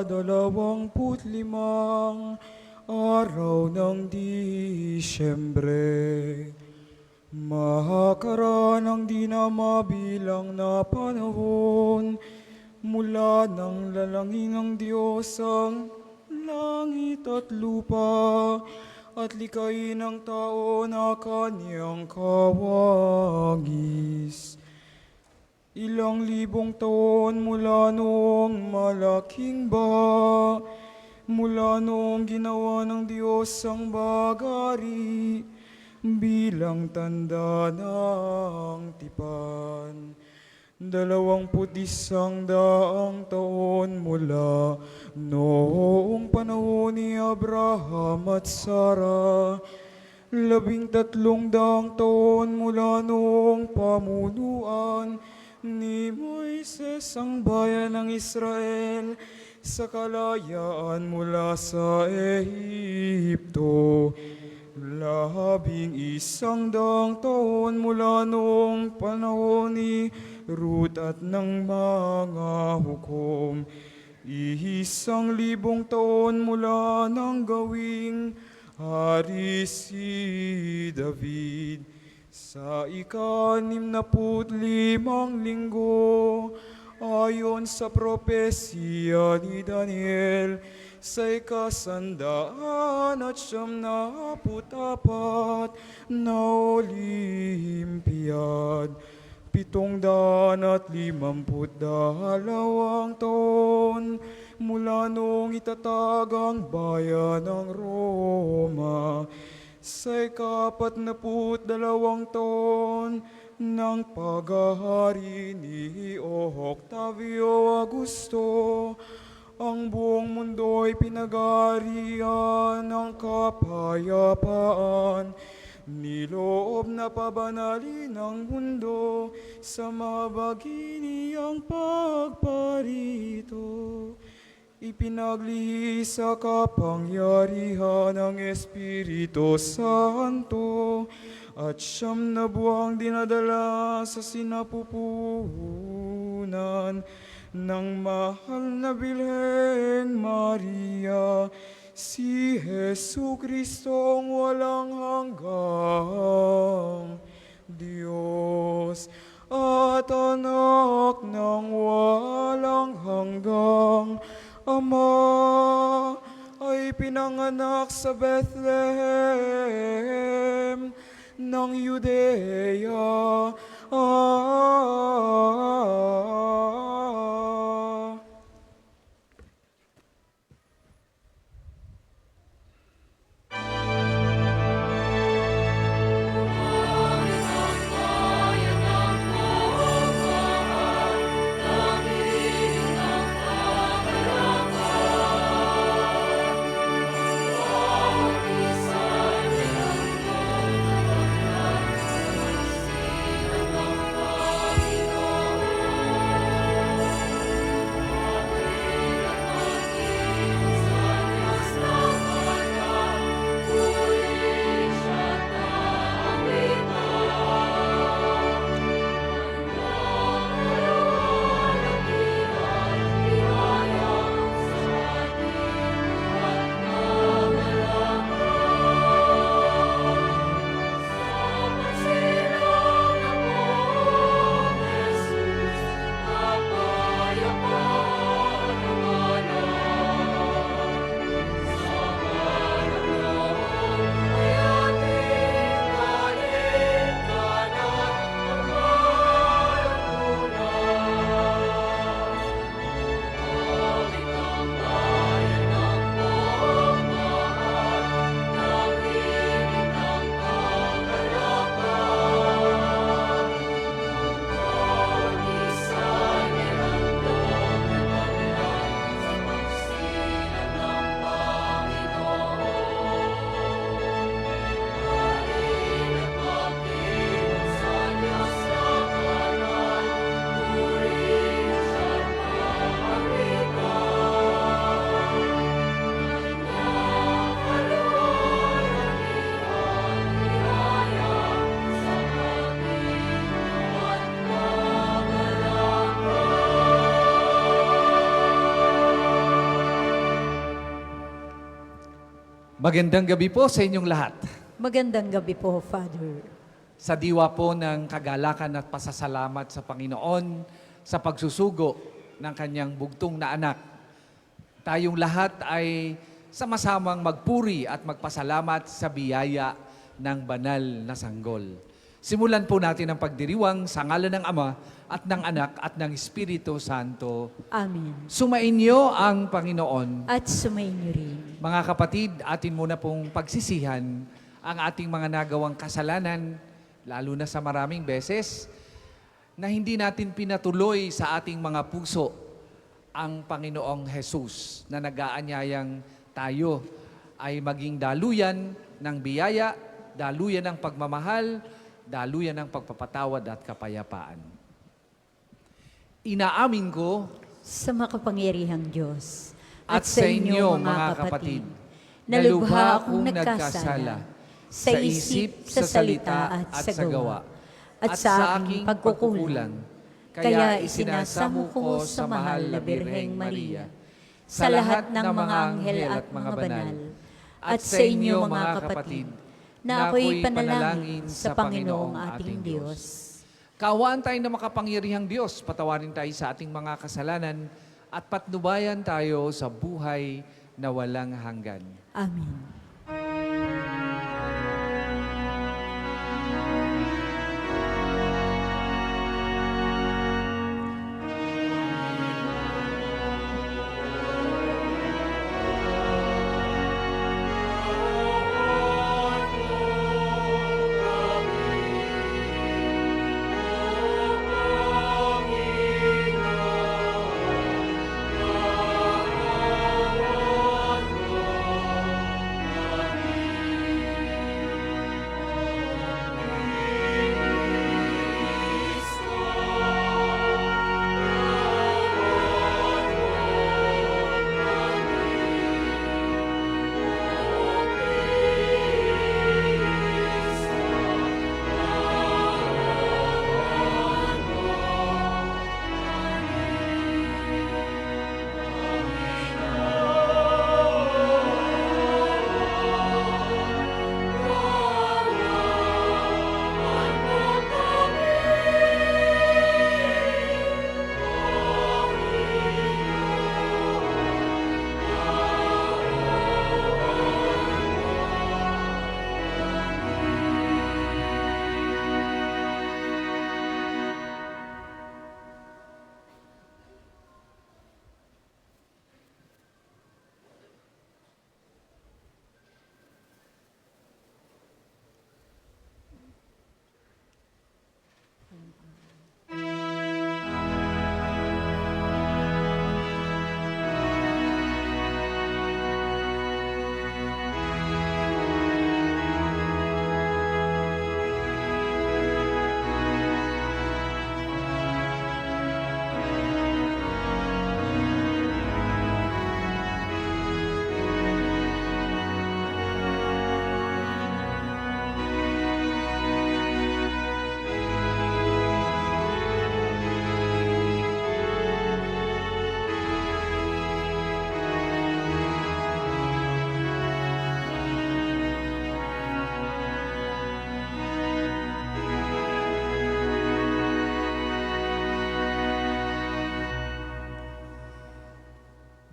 ika-25 araw ng Disyembre. Mahakaraan ang di na mabilang na panahon mula nang lalangin ng Diyos ang langit at lupa at likayin ng tao na kanyang kawagis. Ilang libong taon mula noong malaking baha, mula noong ginawa ng Diyos ang bagari bilang tanda ng tipan. 21 taon mula noong panahon ni Abraham at Sarah. 13 taon mula noong pamunuan ni Moises ang bayan ng Israel sa kalayaan mula sa Ehipto. 11 taon mula noong panahon ni Ruth at ng mga hukom. 1,000 taon mula nang gawing hari si David. Sa ika-65 linggo, ayon sa propesya ni Daniel, sa ika-194 na Olimpiyad, 752 taon mula noong itatag ang bayan ng Roma, sa ika-42 taon ng paghahari ni Octavio Augusto, ang buong mundo'y pinag-aarian ng kapayapaan. Niloob na pabanalin ng mundo sa mabagini ang pagparito. Ipinaglihi sa kapangyarihan ng Espiritu Santo at 9 na buwang dinadala sa sinapupunan ng mahal na Birheng Maria, si Jesucristong walang hanggang Diyos at anak ng walang hanggang Ama, ay pinanganak sa Bethlehem ng Judea. Magandang gabi po sa inyong lahat. Magandang gabi po, Father. Sa diwa po ng kagalakan at pasasalamat sa Panginoon sa pagsusugo ng kanyang bugtong na anak, tayong lahat ay sama-samang magpuri at magpasalamat sa biyaya ng banal na sanggol. Simulan po natin ang pagdiriwang sa ngalan ng Ama at ng Anak at ng Espiritu Santo. Amen. Sumainyo ang Panginoon. At sumainyo rin. Mga kapatid, atin muna pong pagsisihan ang ating mga nagawang kasalanan, lalo na sa maraming beses, na hindi natin pinatuloy sa ating mga puso ang Panginoong Jesus na nag-aanyayang tayo ay maging daluyan ng biyaya, daluyan ng pagmamahal, daluyan ng pagpapatawad at kapayapaan. Inaamin ko Sa makapangyarihang Diyos at sa inyo, mga kapatid, na lubha akong nagkasala sa isip, sa salita at sa gawa, at sa aking pagkukulang. Kaya isinasamo ko sa mahal na Birheng Maria, sa lahat ng mga anghel at mga banal, at sa inyo, mga kapatid, na ako'y panalangin sa Panginoong ating Diyos. Kaawaan tayo na makapangyarihang Diyos, patawarin tayo sa ating mga kasalanan, at patnubayan tayo sa buhay na walang hanggan. Amen.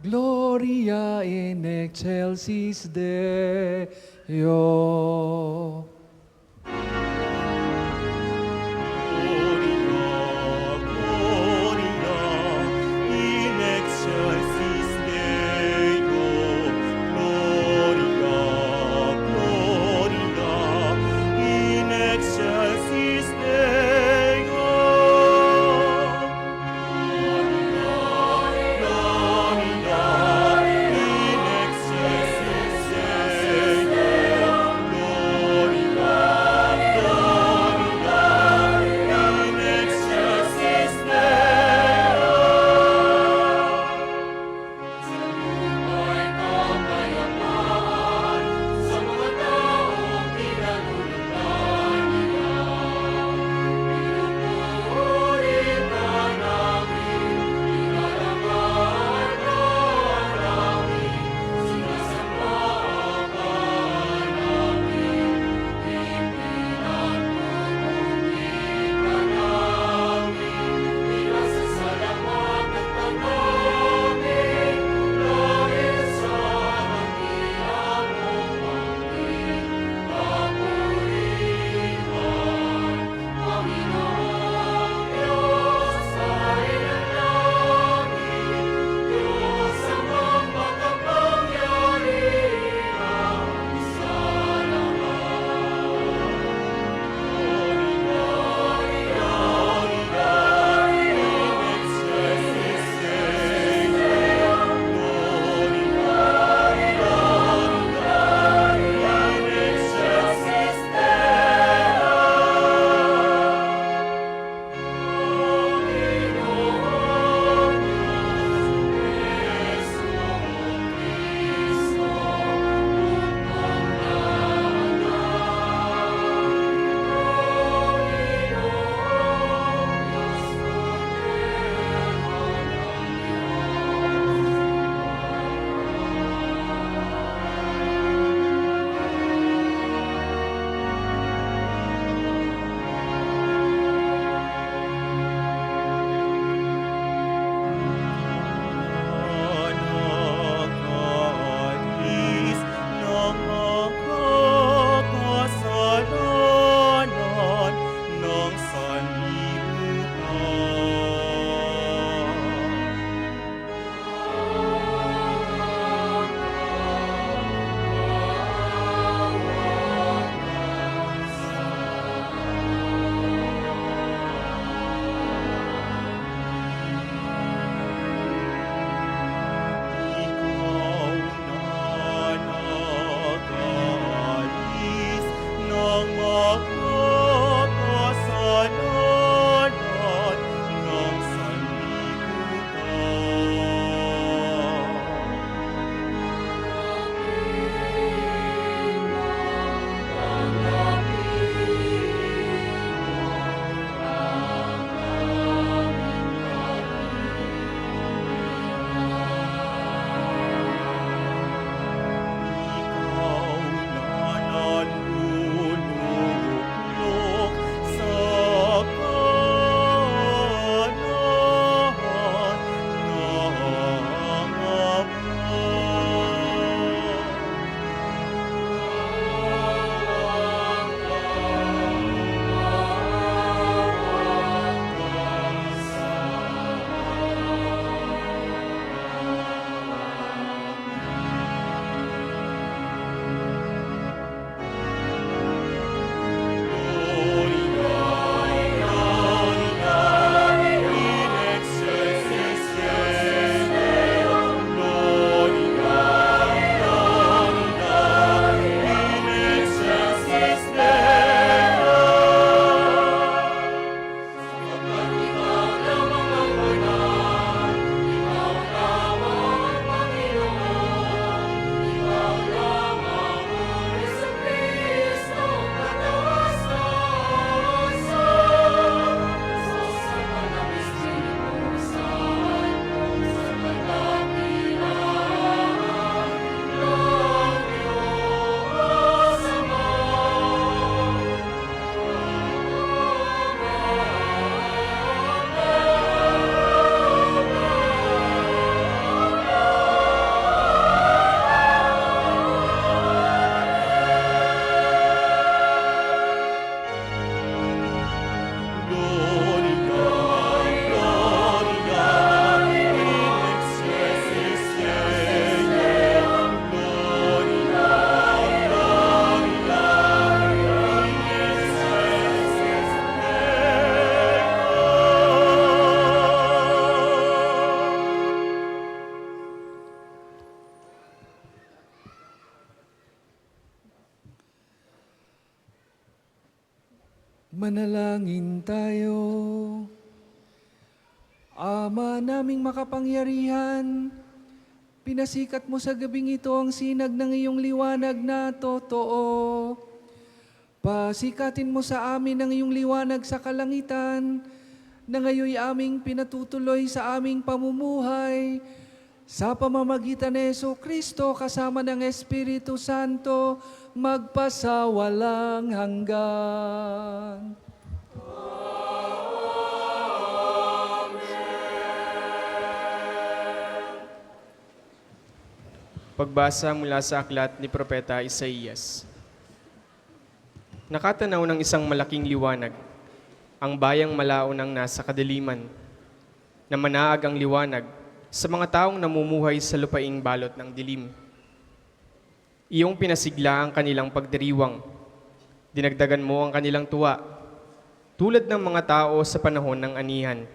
Gloria in excelsis Deo. Gloria Manalangin tayo. Ama naming makapangyarihan, pinasikat mo sa gabing ito ang sinag ng iyong liwanag na totoo. Pasikatin mo sa amin ang iyong liwanag sa kalangitan, na ngayon aming pinatutuloy sa aming pamumuhay, sa pamamagitan ni Jesucristo kasama ng Espiritu Santo, magpasawalang hanggan. Pagbasa mula sa aklat ni Propeta Isaías. Nakatanaw ng isang malaking liwanag, ang bayang malaon ang nasa kadiliman, na manaag ang liwanag sa mga taong namumuhay sa lupaing balot ng dilim. Iyong pinasigla ang kanilang pagdiriwang, dinagdagan mo ang kanilang tuwa, tulad ng mga tao sa panahon ng anihan,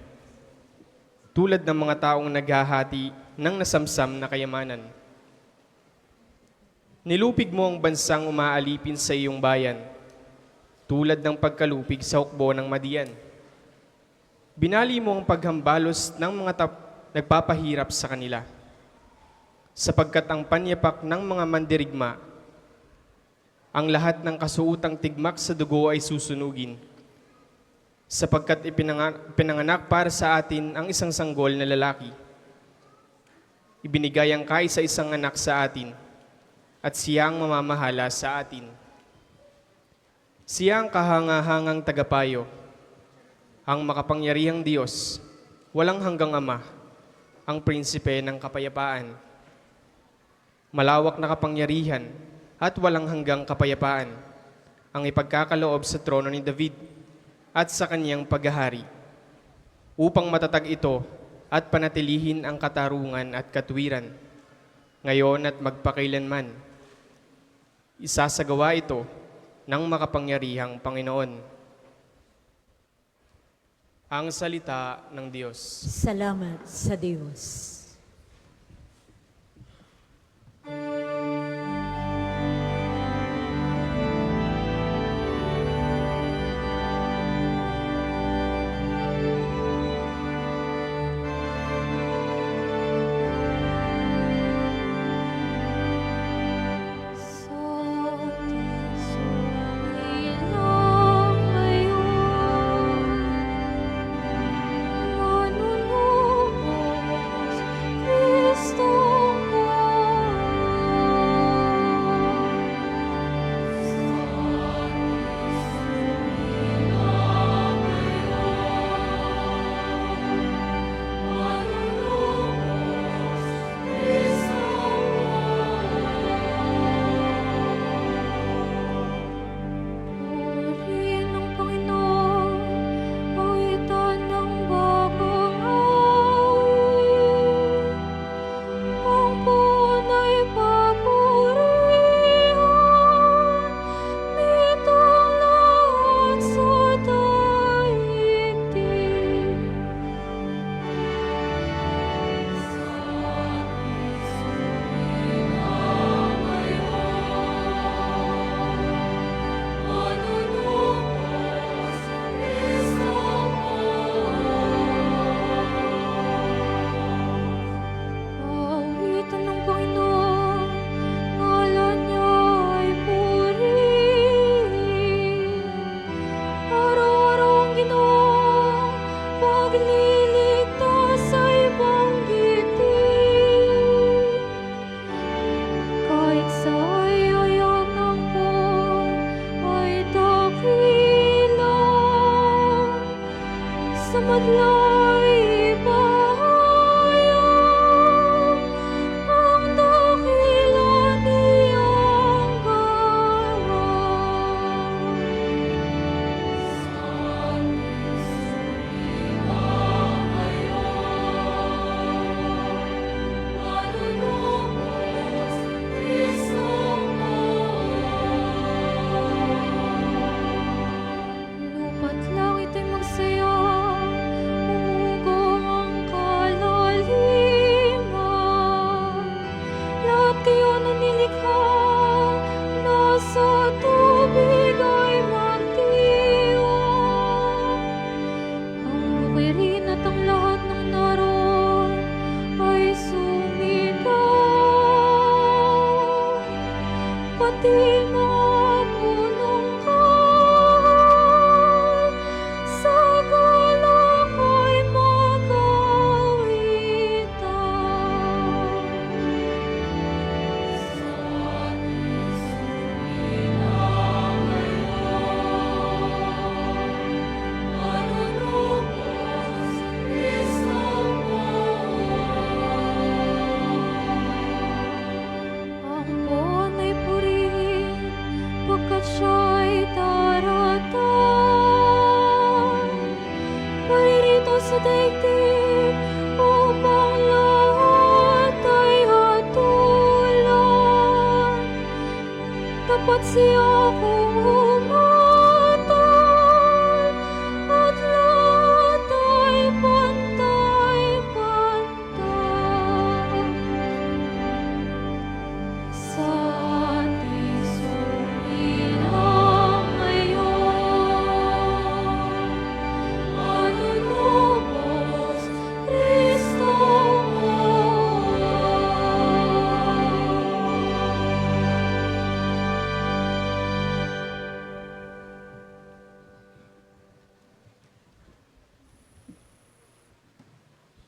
tulad ng mga taong naghahati ng nasamsam na kayamanan. Nilupig mo ang bansang umaalipin sa iyong bayan, tulad ng pagkalupig sa hukbo ng Madian. Binali mo ang paghambalos ng mga nagpapahirap sa kanila, sapagkat ang panyapak ng mga mandirigma, ang lahat ng kasuutang tigmak sa dugo ay susunugin, sapagkat ipinanganak para sa atin ang isang sanggol na lalaki. Ibinigay ang kaisa-isang anak sa atin, at siya ang mamamahala sa atin. Siya ang kahangahangang tagapayo, ang makapangyarihang Diyos, walang hanggang Ama, ang prinsipe ng kapayapaan. Malawak na kapangyarihan at walang hanggang kapayapaan ang ipagkakaloob sa trono ni David at sa kanyang paghahari, upang matatag ito at panatilihin ang katarungan at katwiran, ngayon at magpakailanman. Isasagawa ito ng makapangyarihang Panginoon. Ang salita ng Diyos. Salamat sa Diyos. Manunubos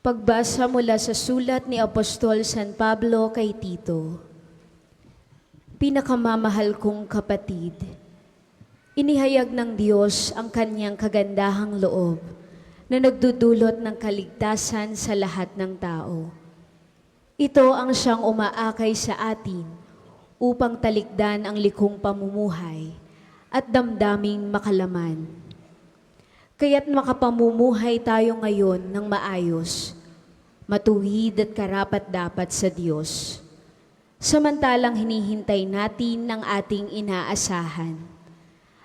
Pagbasa mula sa sulat ni Apostol San Pablo kay Tito. Pinakamamahal kong kapatid, inihayag ng Diyos ang kanyang kagandahang loob na nagdudulot ng kaligtasan sa lahat ng tao. Ito ang siyang umaakay sa atin upang talikdan ang likong pamumuhay at damdaming makalaman. Kaya't makapamumuhay tayo ngayon ng maayos, matuwid at karapat-dapat sa Diyos. Samantalang hinihintay natin ng ating inaasahan,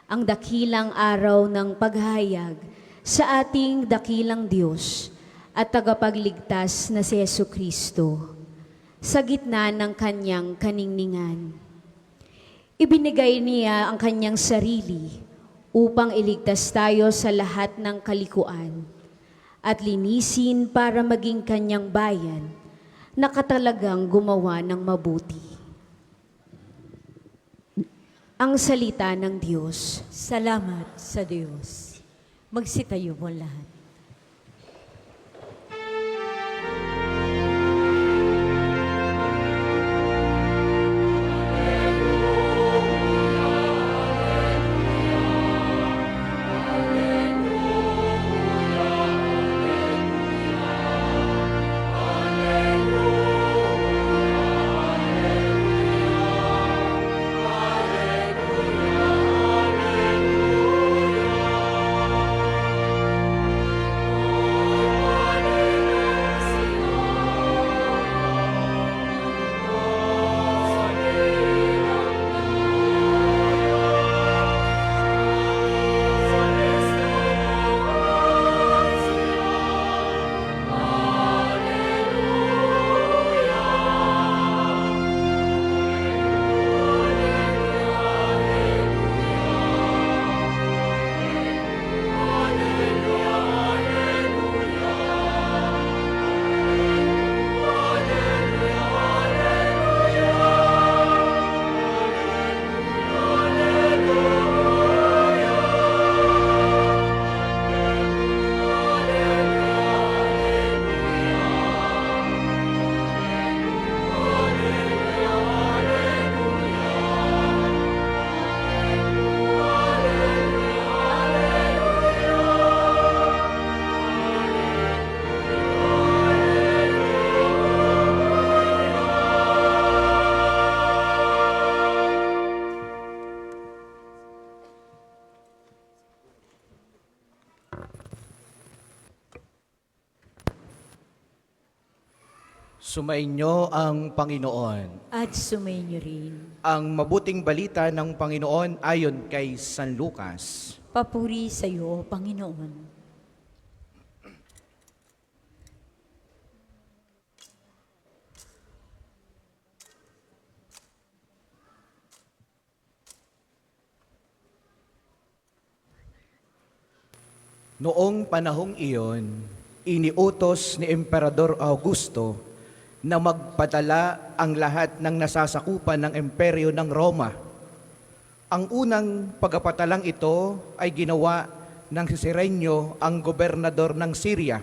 ang dakilang araw ng paghayag sa ating dakilang Diyos at tagapagligtas na si Jesucristo sa gitna ng kanyang kaningningan. Ibinigay niya ang kanyang sarili upang iligtas tayo sa lahat ng kalikuan at linisin para maging kanyang bayan na katalagang gumawa ng mabuti. Ang salita ng Diyos. Salamat sa Diyos. Magsitayo mo lahat. Sumainyo ang Panginoon. At sumainyo rin. Ang mabuting balita ng Panginoon ayon kay San Lucas. Papuri sa iyo, Panginoon. Noong panahong iyon, iniutos ni Emperador Augusto na magpadala ang lahat ng nasasakupan ng imperyo ng Roma. Ang unang pagpapatalang ito ay ginawa ng si Cirenio, ang gobernador ng Syria.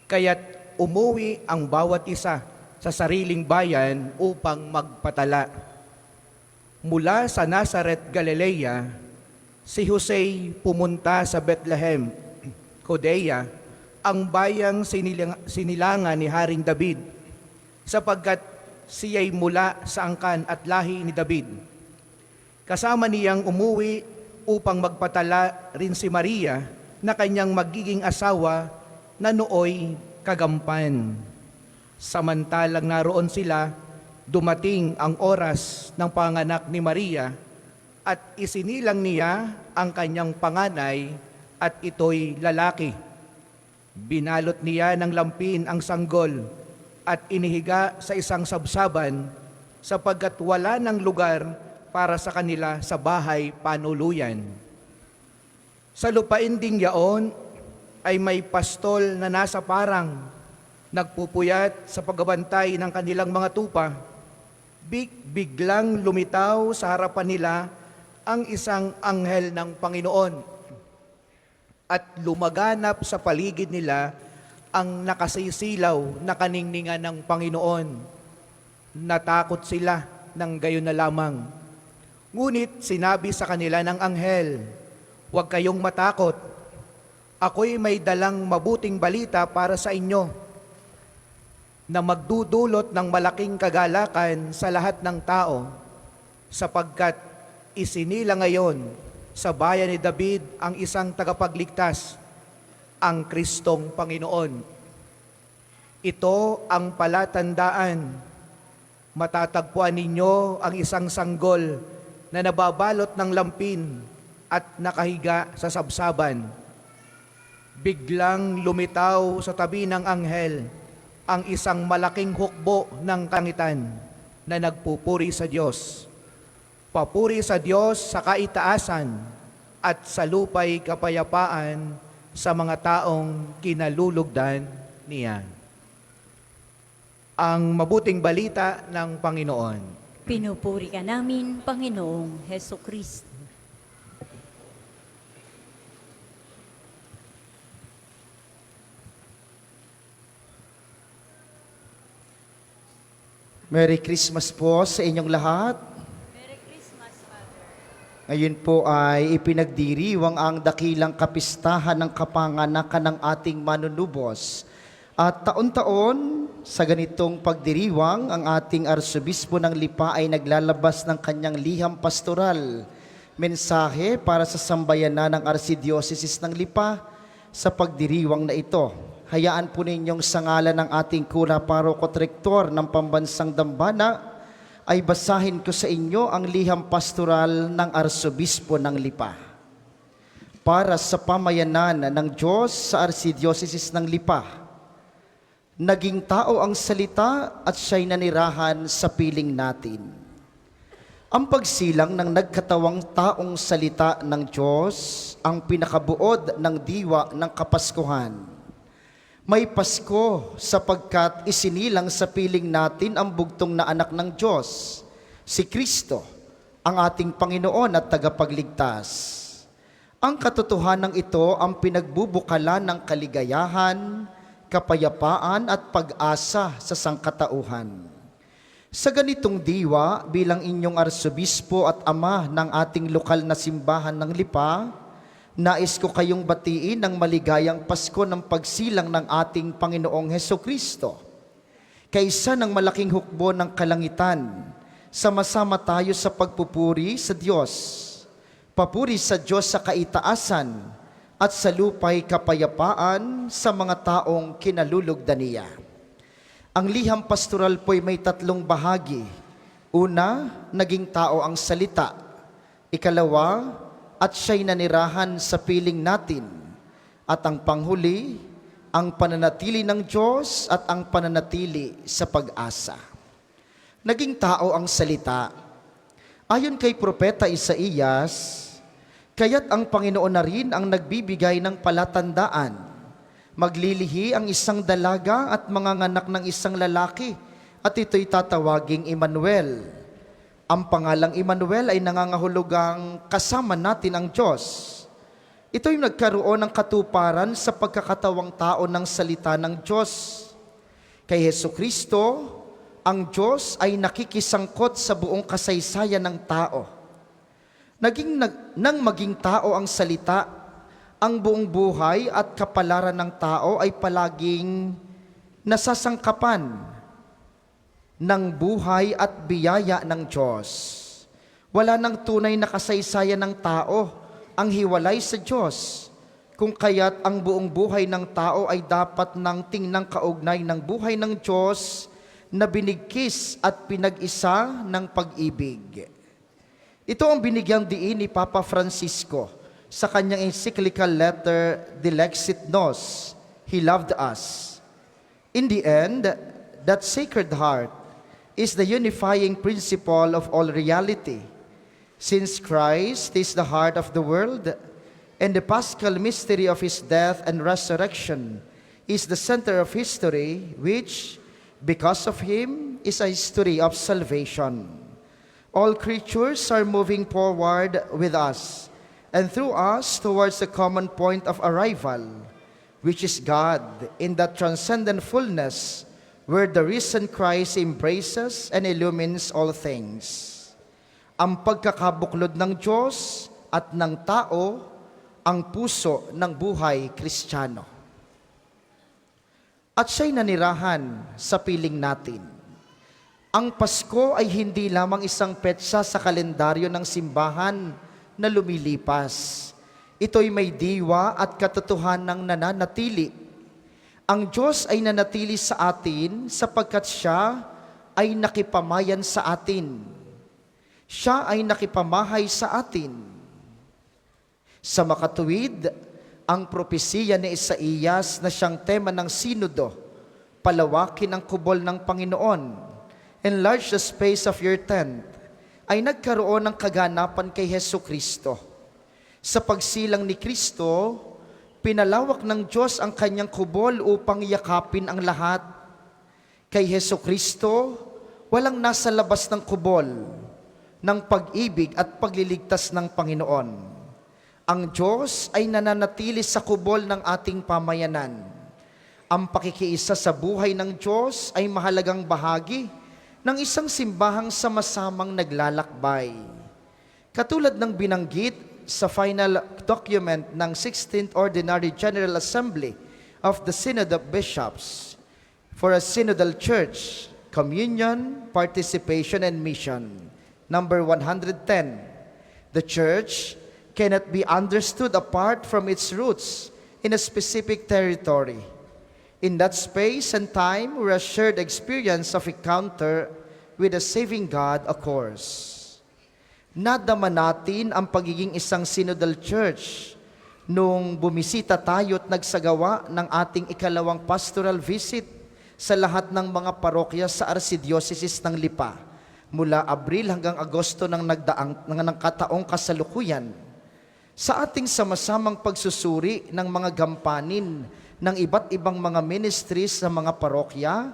Kaya't umuwi ang bawat isa sa sariling bayan upang magpatala. Mula sa Nazareth, Galilea, si Jose pumunta sa Bethlehem, Judea, ang bayang sinilangan ni Haring David, sapagkat siya'y mula sa angkan at lahi ni David. Kasama niyang umuwi upang magpatala rin si Maria na kanyang magiging asawa na nooy kagampan. Samantalang naroon sila, dumating ang oras ng panganak ni Maria at isinilang niya ang kanyang panganay at ito'y lalaki. Binalot niya ng lampin ang sanggol at inihiga sa isang sabsaban sapagkat wala ng lugar para sa kanila sa bahay panuluyan. Sa lupain ding yaon ay may pastol na nasa parang nagpupuyat sa pagbabantay ng kanilang mga tupa. Biglang lumitaw sa harapan nila ang isang anghel ng Panginoon at lumaganap sa paligid nila ang nakasisilaw na kaningningan ng Panginoon. Natakot sila ng gayon na lamang. Ngunit sinabi sa kanila ng anghel, "Huwag kayong matakot. Ako'y may dalang mabuting balita para sa inyo na magdudulot ng malaking kagalakan sa lahat ng tao, sapagkat isinila ngayon sa bayan ni David ang isang tagapagligtas, ang Kristong Panginoon. Ito ang palatandaan. Matatagpuan ninyo ang isang sanggol na nababalot ng lampin at nakahiga sa sabsaban." Biglang lumitaw sa tabi ng anghel ang isang malaking hukbo ng kalangitan na nagpupuri sa Diyos. Papuri sa Diyos sa kaitaasan at sa lupa'y kapayapaan sa mga taong kinalulugdan niya. Ang mabuting balita ng Panginoon. Pinupuri ka namin, Panginoong Heso Kristo. Merry Christmas po sa inyong lahat. Merry Christmas, Father. Ngayon po ay ipinagdiriwang ang dakilang kapistahan ng kapanganakan ng ating manunubos. At taon-taon, sa ganitong pagdiriwang, ang ating Arsobispo ng Lipa ay naglalabas ng kanyang liham pastoral, mensahe para sa sambayanan ng Arsidioceses ng Lipa sa pagdiriwang na ito. Hayaan po ninyong sa ngalan ng ating Kura Parokot Rektor ng Pambansang Dambana ay basahin ko sa inyo ang liham pastoral ng Arsobispo ng Lipa. Para sa pamayanan ng Diyos sa Arsidioceses ng Lipa, naging tao ang salita at siya'y nanirahan sa piling natin. Ang pagsilang ng nagkatawang taong salita ng Diyos ang pinakabuod ng diwa ng Kapaskuhan. May Pasko sapagkat isinilang sa piling natin ang bugtong na anak ng Diyos, si Kristo, ang ating Panginoon at tagapagligtas. Ang katotohanan ito ang pinagbubukalan ng kaligayahan, kapayapaan at pag-asa sa sangkatauhan. Sa ganitong diwa, bilang inyong Arsobispo at ama ng ating lokal na simbahan ng Lipa, nais ko kayong batiin ng maligayang Pasko ng pagsilang ng ating Panginoong Heso Kristo. Kaysa ng malaking hukbo ng kalangitan, sama-sama tayo sa pagpupuri sa Diyos. Papuri sa Diyos sa kaitaasan at sa lupa'y kapayapaan sa mga taong kinalulugdan niya. Ang liham pastoral po'y may 3 bahagi. Una, naging tao ang salita. Ikalawa, at siya'y nanirahan sa piling natin. At ang panghuli, ang pananatili ng Diyos at ang pananatili sa pag-asa. Naging tao ang salita. Ayon kay Propeta Isaías, kaya't ang Panginoon na rin ang nagbibigay ng palatandaan. Maglilihi ang isang dalaga at manganganak ng isang lalaki, at ito'y tatawaging Emmanuel. Ang pangalang Emmanuel ay nangangahulugang kasama natin ang Diyos. Ito'y nagkaroon ng katuparan sa pagkakatawang tao ng salita ng Diyos. Kay Heso Kristo, ang Diyos ay nakikisangkot sa buong kasaysayan ng tao. Nang maging tao ang salita, ang buong buhay at kapalaran ng tao ay palaging nasasangkapan ng buhay at biyaya ng Diyos. Wala nang tunay na kasaysayan ng tao ang hiwalay sa Diyos, kung kaya't ang buong buhay ng tao ay dapat nang tingnang kaugnay ng buhay ng Diyos na binigkis at pinag-isa ng pag-ibig. Ito ang binigyang diin ni Papa Francisco sa kanyang encyclical letter Dilexit Nos, He Loved Us. In the end, that Sacred Heart is the unifying principle of all reality. Since Christ is the heart of the world, and the paschal mystery of His death and resurrection is the center of history, which, because of Him, is a history of salvation. All creatures are moving forward with us, and through us towards the common point of arrival. which is God in that transcendent fullness where the risen Christ embraces and illumines all things. Ang pagkakabuklod ng Diyos at ng tao, ang puso ng buhay Kristiyano. At siya'y nanirahan sa piling natin. Ang Pasko ay hindi lamang isang petsa sa kalendaryo ng simbahan na lumilipas. Ito'y may diwa at katotohanang nananatili. Ang Diyos ay nanatili sa atin sapagkat Siya ay nakipamayan sa atin. Siya ay nakipamahay sa atin. Sa makatuwid, ang propesiya ni Isaías na siyang tema ng Sinodo, palawakin ang kubol ng Panginoon, enlarge the space of your tent, ay nagkaroon ng kaganapan kay Hesukristo. Sa pagsilang ni Kristo, pinalawak ng Diyos ang kanyang kubol upang yakapin ang lahat. Kay Hesukristo, walang nasa labas ng kubol ng pag-ibig at pagliligtas ng Panginoon. Ang Diyos ay nananatili sa kubol ng ating pamayanan. Ang pakikiisa sa buhay ng Diyos ay mahalagang bahagi ng isang simbahang sama-samang naglalakbay. Katulad ng binanggit sa final document ng 16th Ordinary General Assembly of the Synod of Bishops for a Synodal Church, Communion, Participation, and Mission, number 110, the Church cannot be understood apart from its roots in a specific territory. In that space and time, where a shared experience of encounter with a saving God occurs. Nadama natin ang pagiging isang synodal church nung bumisita tayo at nagsagawa ng ating ikalawang pastoral visit sa lahat ng mga parokya sa Archdiocese ng Lipa mula Abril hanggang Agosto ng kataong kasalukuyan. Sa ating sama-samang pagsusuri ng mga gampanin ng iba't ibang mga ministries sa mga parokya,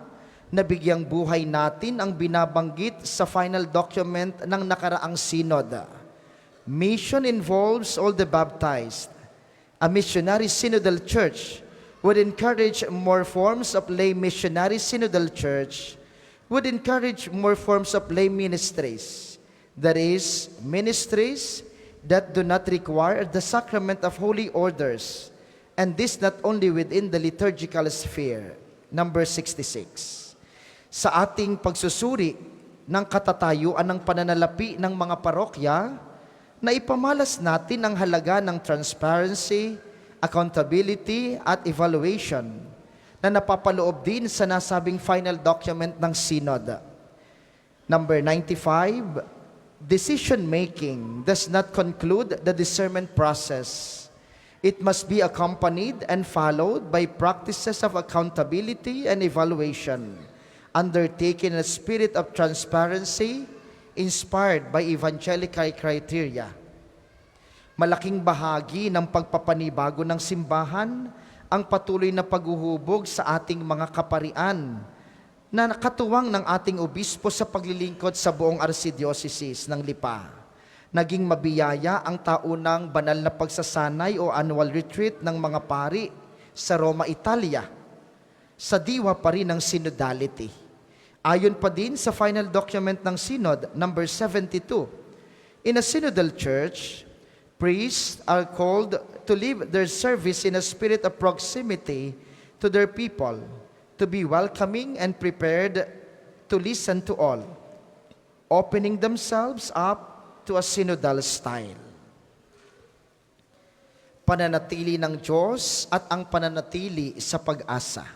nabigyang buhay natin ang binabanggit sa final document ng nakaraang synod. Mission involves all the baptized. A missionary synodal church would encourage more forms of lay missionary synodal church, would encourage more forms of lay ministries. That is, ministries that do not require the sacrament of holy orders, and this not only within the liturgical sphere. Number 66. Sa ating pagsusuri ng katatayuan ng pananalapi ng mga parokya, na ipamalas natin ang halaga ng transparency, accountability, at evaluation na napapaloob din sa nasabing final document ng Synod. Number 95, decision-making does not conclude the discernment process. It must be accompanied and followed by practices of accountability and evaluation, undertaken in a spirit of transparency, inspired by evangelical criteria. Malaking bahagi ng pagpapanibago ng simbahan ang patuloy na paghuhubog sa ating mga kaparian na nakatuwang ng ating obispo sa paglilingkod sa buong Archdiocese ng Lipa. Naging mabiyaya ang taunang banal na pagsasanay o annual retreat ng mga pari sa Roma, Italia, sa diwa pa rin ng synodality. Ayon pa din sa final document ng Synod, number 72, in a synodal church, priests are called to live their service in a spirit of proximity to their people, to be welcoming and prepared to listen to all, opening themselves up to a synodal style. Pananatili ng Diyos at ang pananatili sa pag-asa.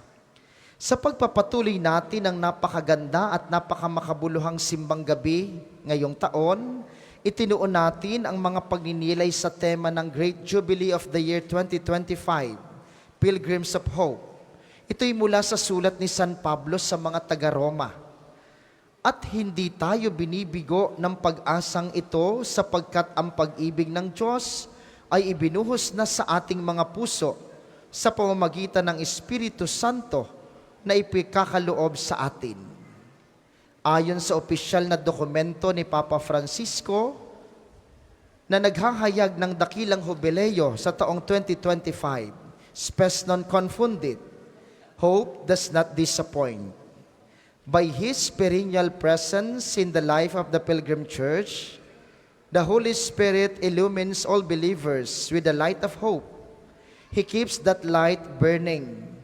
Sa pagpapatuloy natin ng napakaganda at napakamakabuluhang simbang gabi ngayong taon, itinuon natin ang mga pagninilay sa tema ng Great Jubilee of the Year 2025, Pilgrims of Hope. Ito'y mula sa sulat ni San Pablo sa mga taga-Roma. At hindi tayo binibigo ng pag-asang ito sapagkat ang pag-ibig ng Diyos ay ibinuhos na sa ating mga puso sa pamamagitan ng Espiritu Santo na ipikakaloob sa atin. Ayon sa opisyal na dokumento ni Papa Francisco na naghahayag ng dakilang jubileo sa taong 2025, spes non confundit. Hope does not disappoint. By His perennial presence in the life of the Pilgrim Church, the Holy Spirit illumines all believers with the light of hope. He keeps that light burning,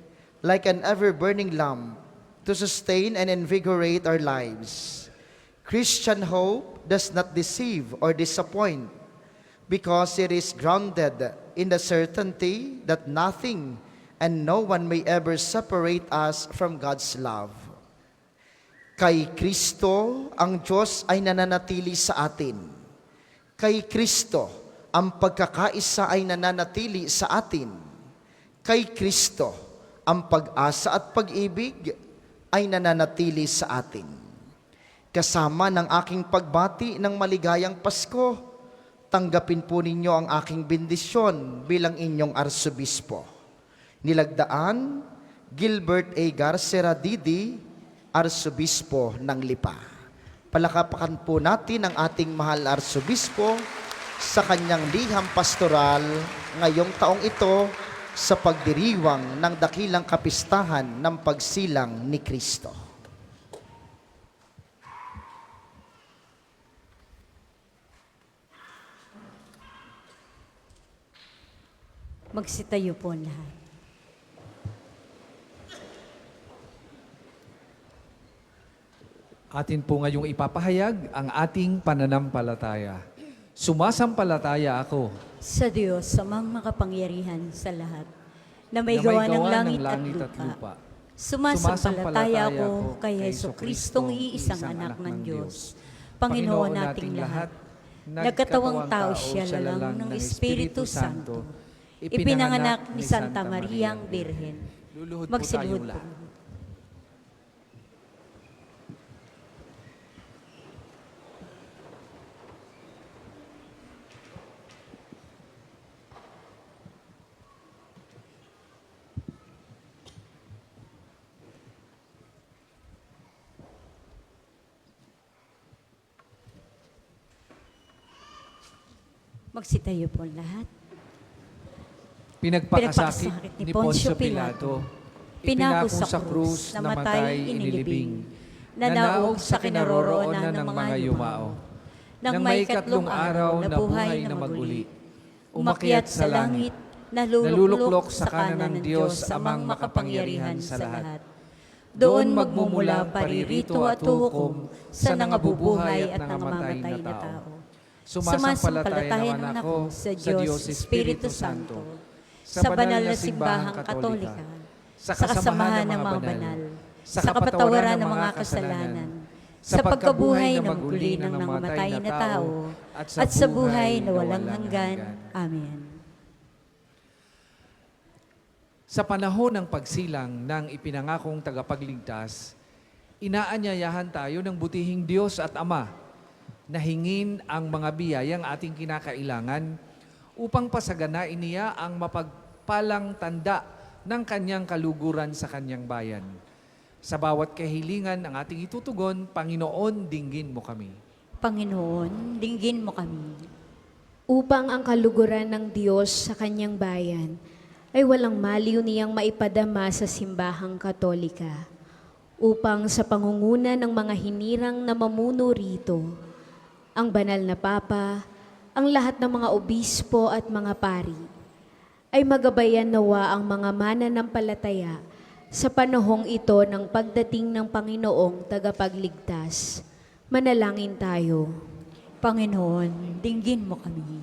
like an ever-burning lamp, to sustain and invigorate our lives. Christian hope does not deceive or disappoint, because it is grounded in the certainty that nothing and no one may ever separate us from God's love. Kay Kristo, ang Diyos ay nananatili sa atin. Kay Kristo, ang pagkakaisa ay nananatili sa atin. Kay Kristo, ang pag-asa at pag-ibig ay nananatili sa atin. Kasama ng aking pagbati ng maligayang Pasko, tanggapin po ninyo ang aking bendisyon bilang inyong arsobispo. Nilagdaan, Gilbert A. Garcera Didi, Arsobispo ng Lipa. Palakapakan po natin ang ating mahal na Arsobispo sa kanyang liham pastoral ngayong taong ito sa pagdiriwang ng dakilang kapistahan ng pagsilang ni Kristo. Magsitayo po lahat. Atin po ngayong ipapahayag ang ating pananampalataya. Sumasampalataya ako Sa Diyos, sa mga makapangyarihan sa lahat, na may na gawa ng langit at lupa. lupa. Sumasampalataya ako kay Heso Kristong iisang anak ng Diyos, Panginoon nating lahat. Nagkatawang tao siya lalang ng Espiritu Santo. Ipinanganak ni Santa Maria ang Birhen. Luluhod po Magsiluhod tayong po. lahat. Magsitayo po lahat. Pinagpakasakit ni Poncio Pilato, pinako sa krus, namatay, inilibing, nanaog sa kinaroroonan ng mga yumao. Nang may ikatlong araw na buhay na maguli, umakyat sa langit, naluluklok sa kanan ng Diyos amang makapangyarihan sa lahat. Doon magmumula paririto at hukom sa nangabubuhay at nangamatay na tao. Sumasampalataya naman ako sa Diyos Espiritu Santo, sa banal na simbahang katolika, sa kasamahan ng mga banal, sa kapatawaran ng mga kasalanan, sa pagkabuhay na maguli ng nangamatay na tao, at sa buhay na walang hanggan. Amen. Sa panahon ng pagsilang ng ipinangakong tagapagligtas, inaanyayahan tayo ng butihing Diyos at Ama na hingin ang mga biyayang ating kinakailangan upang pasaganain niya ang mapagpalang tanda ng kanyang kaluguran sa kanyang bayan. Sa bawat kahilingan ang ating itutugon, Panginoon, dinggin mo kami. Panginoon, dinggin mo kami. Upang ang kaluguran ng Diyos sa kanyang bayan ay walang maliw niyang maipadama sa simbahang katolika, upang sa pangunguna ng mga hinirang na mamuno rito, ang banal na Papa, ang lahat ng mga obispo at mga pari, ay magabayan nawa ang mga mananampalataya sa panahong ito ng pagdating ng Panginoong tagapagligtas. Manalangin tayo. Panginoon, dinggin mo kami.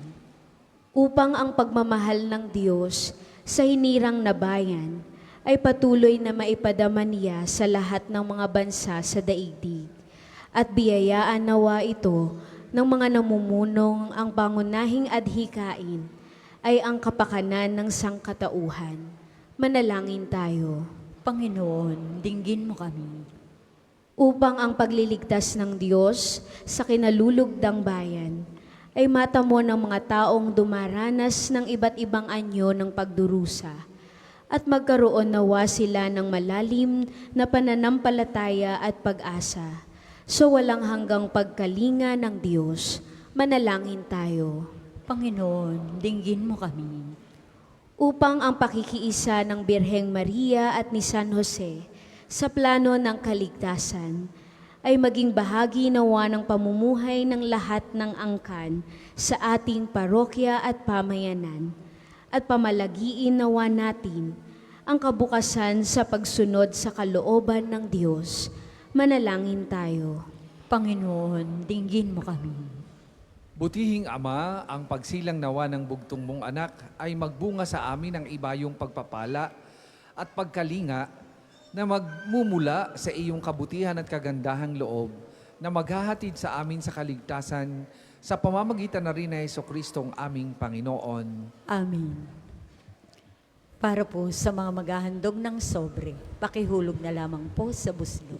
Upang ang pagmamahal ng Diyos sa hinirang na bayan ay patuloy na maipadama niya sa lahat ng mga bansa sa daigdig, at biyayaan nawa ito ng mga namumunong ang pangunahing adhikain ay ang kapakanan ng sangkatauhan. Manalangin tayo. Panginoon, dinggin mo kami. Upang ang pagliligtas ng Diyos sa kinalulugdang bayan ay matamo ng mga taong dumaranas ng iba't ibang anyo ng pagdurusa, at magkaroon nawa sila ng malalim na pananampalataya at pag-asa so walang hanggang pagkalinga ng Diyos. Manalangin tayo. Panginoon, dinggin mo kami. upang ang pakikiisa ng Birheng Maria at ni San Jose sa plano ng kaligtasan ay maging bahagi nawa ng pamumuhay ng lahat ng angkan sa ating parokya at pamayanan, at pamalagiin nawa natin ang kabukasan sa pagsunod sa kalooban ng Diyos. Manalangin tayo. Panginoon, dinggin mo kami. Butihing Ama, ang pagsilang nawa ng bugtong mong anak ay magbunga sa amin ng ibayong pagpapala at pagkalinga na magmumula sa iyong kabutihan at kagandahang loob na maghahatid sa amin sa kaligtasan sa pamamagitan na rin ng Jesucristo ang aming Panginoon. Amen. Para po sa mga maghahandog ng sobre, pakihulog na lamang po sa buslo.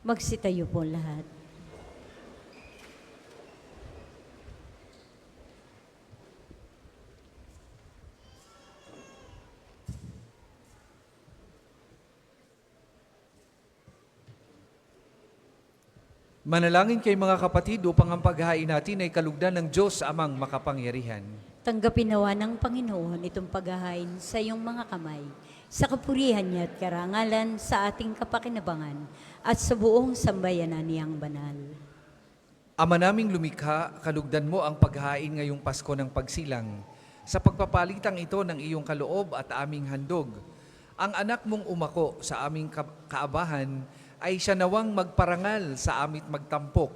Magsitayo po lahat. Manalangin kay mga kapatid upang ang paghain natin ay kalugdan ng Diyos amang makapangyarihan. Tanggapin nawa ng Panginoon itong paghahain sa iyong mga kamay, sa kapurihan niya at karangalan sa ating kapakinabangan at sa buong sambayanan niyang banal. Ama naming lumikha, kalugdan mo ang paghain ngayong Pasko ng Pagsilang. Sa pagpapalitang ito ng iyong kaloob at aming handog, ang anak mong umako sa aming kaabahan ay siya nawang magparangal sa amit magtampok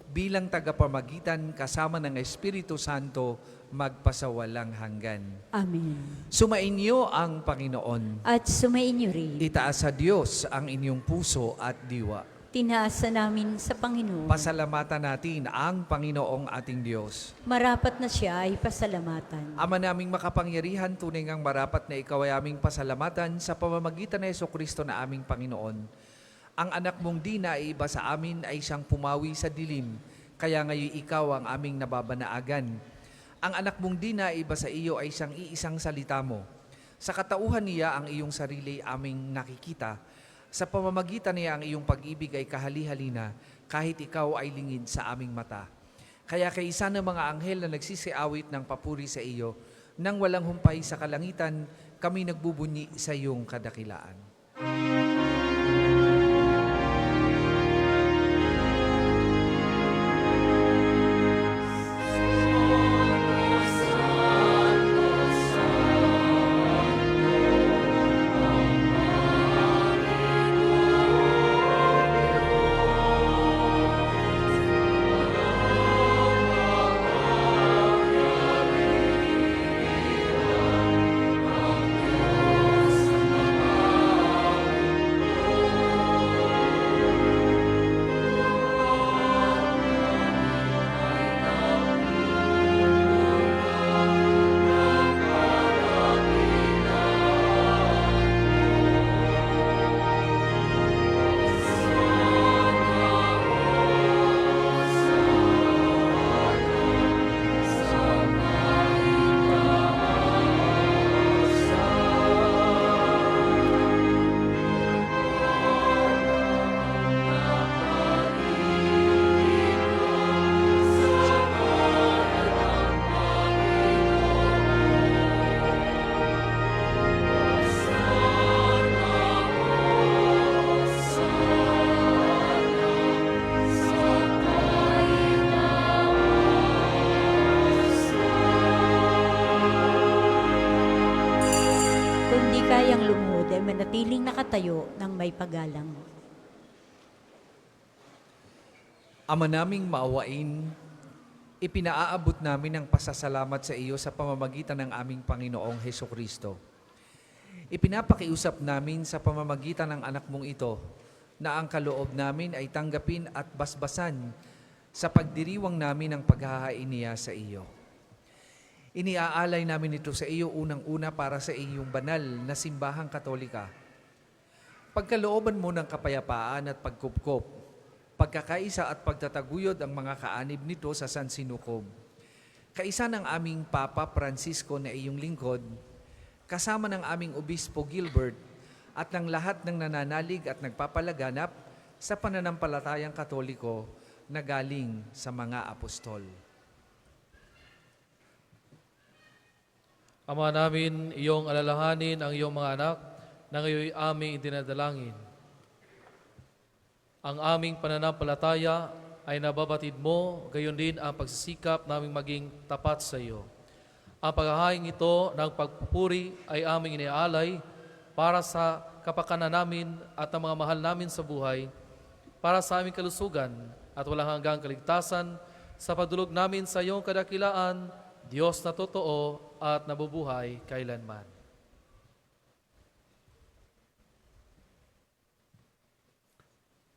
bilang tagapamagitan kasama ng Espiritu Santo magpasawalang hanggan. Amen. Sumainyo ang Panginoon. At sumainyo rin. Itaas sa Diyos ang inyong puso at diwa. Tinaasa namin sa Panginoon. Pasalamatan natin ang Panginoong ating Diyos. Marapat na siya ay pasalamatan. Ama naming makapangyarihan, tunay ngang marapat na ikaw ay aming pasalamatan sa pamamagitan ng Jesucristo na aming Panginoon. Ang anak mong di naiba sa amin ay siyang pumawi sa dilim, kaya ngayon ikaw ang aming nababanaagan. Ang anak mong di naiba sa iyo ay siyang iisang salita mo. Sa katauhan niya ang iyong sarili aming nakikita. Sa pamamagitan niya ang iyong pag-ibig ay kahali-halina kahit ikaw ay lingid sa aming mata. Kaya kaisa ng mga anghel na nagsisiawit ng papuri sa iyo, nang walang humpay sa kalangitan, kami nagbubunyi sa iyong kadakilaan. Kung di kayang lumuhod ay manatiling nakatayo ng may paggalang. Ama naming maawain, ipinaaabot namin ang pasasalamat sa iyo sa pamamagitan ng aming Panginoong Hesukristo. Ipinapakiusap namin sa pamamagitan ng anak mong ito na ang kaloob namin ay tanggapin at basbasan sa pagdiriwang namin ng paghahain niya sa iyo. Iniaalay namin ito sa iyo unang-una para sa iyong banal na simbahang Katolika. Pagkalooban mo ng kapayapaan at pagkupkop, pagkakaisa at pagtataguyod ang mga kaanib nito sa San Sinukob. Kaisa ng aming Papa Francisco na iyong lingkod, kasama ng aming Obispo Gilbert at ng lahat ng nananalig at nagpapalaganap sa pananampalatayang Katoliko na galing sa mga apostol. Ama namin, iyong alalahanin ang iyong mga anak na ngayon aming idinadalangin. Ang aming pananampalataya ay nababatid mo, gayon din ang pagsisikap naming maging tapat sa iyo. Ang paghahaing ito ng pagpupuri ay aming inialay para sa kapakanan namin at ang mga mahal namin sa buhay, para sa aming kalusugan at walang hanggang kaligtasan sa pagdulog namin sa iyong kadakilaan, Diyos na totoo at nabubuhay kailanman.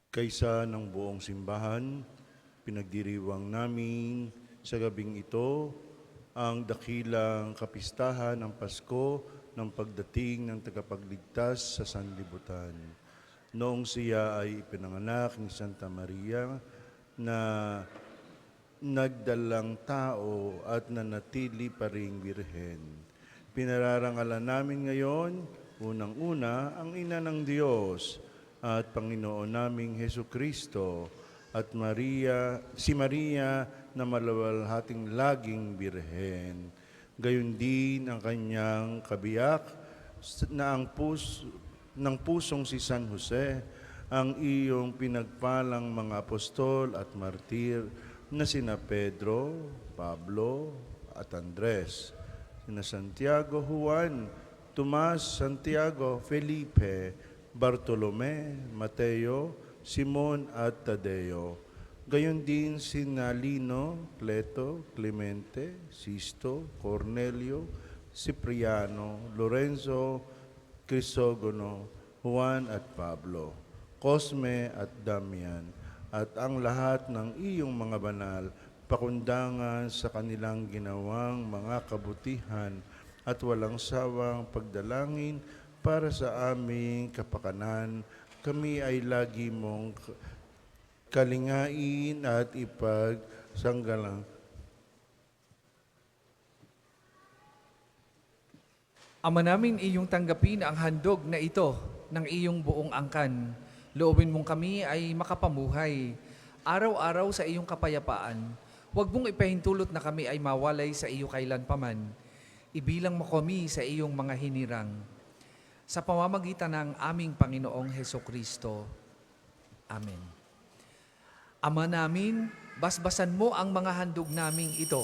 Kaysa ng buong simbahan, pinagdiriwang namin sa gabing ito ang dakilang kapistahan ng Pasko ng pagdating ng tagapagligtas sa sanlibutan. Noong siya ay ipinanganak ni Santa Maria na nagdalang tao at nanatili pa ring birhen. Pinararangalan namin ngayon, unang-una, ang Ina ng Diyos at Panginoon naming Hesukristo at si Maria na malawalhating laging birhen. Gayon din ang kanyang kabiyak na ng pusong si San Jose, ang iyong pinagpalang mga apostol at martir na sina Pedro, Pablo at Andres, sina Santiago, Juan, Tomas, Santiago, Felipe, Bartolome, Mateo, Simon at Tadeo. Gayon din sina Lino, Cleto, Clemente, Sisto, Cornelio, Cipriano, Lorenzo, Crisogono, Juan at Pablo, Cosme at Damian, at ang lahat ng iyong mga banal, pakundangan sa kanilang ginawang mga kabutihan at walang sawang pagdalangin para sa aming kapakanan. Kami ay lagi mong kalingain at ipagsanggalang. Ama namin, iyong tanggapin ang handog na ito ng iyong buong angkan. Loobin mong kami ay makapamuhay araw-araw sa iyong kapayapaan. Huwag mong ipahintulot na kami ay mawalay sa iyo kailanpaman. Ibilang mo kami sa iyong mga hinirang. Sa pamamagitan ng aming Panginoong Hesukristo. Amen. Ama namin, basbasan mo ang mga handog naming ito.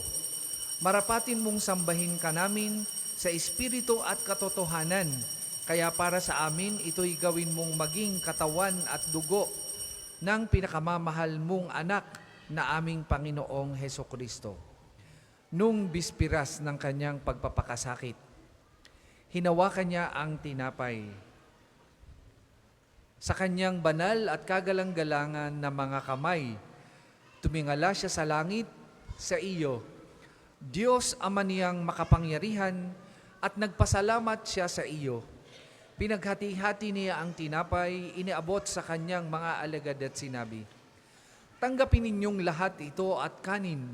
Marapatin mong sambahin ka namin sa espiritu at katotohanan. Kaya para sa amin, ito'y gawin mong maging katawan at dugo ng pinakamamahal mong anak na aming Panginoong Hesukristo. Nung bispiras ng kanyang pagpapakasakit, hinawakan niya ang tinapay. Sa kanyang banal at kagalang-galangan na mga kamay, tumingala siya sa langit, sa iyo, Diyos Ama niyang makapangyarihan, at nagpasalamat siya sa iyo. Pinaghati-hati niya ang tinapay, iniabot sa kanyang mga alagad at sinabi, tanggapin ninyong lahat ito at kanin.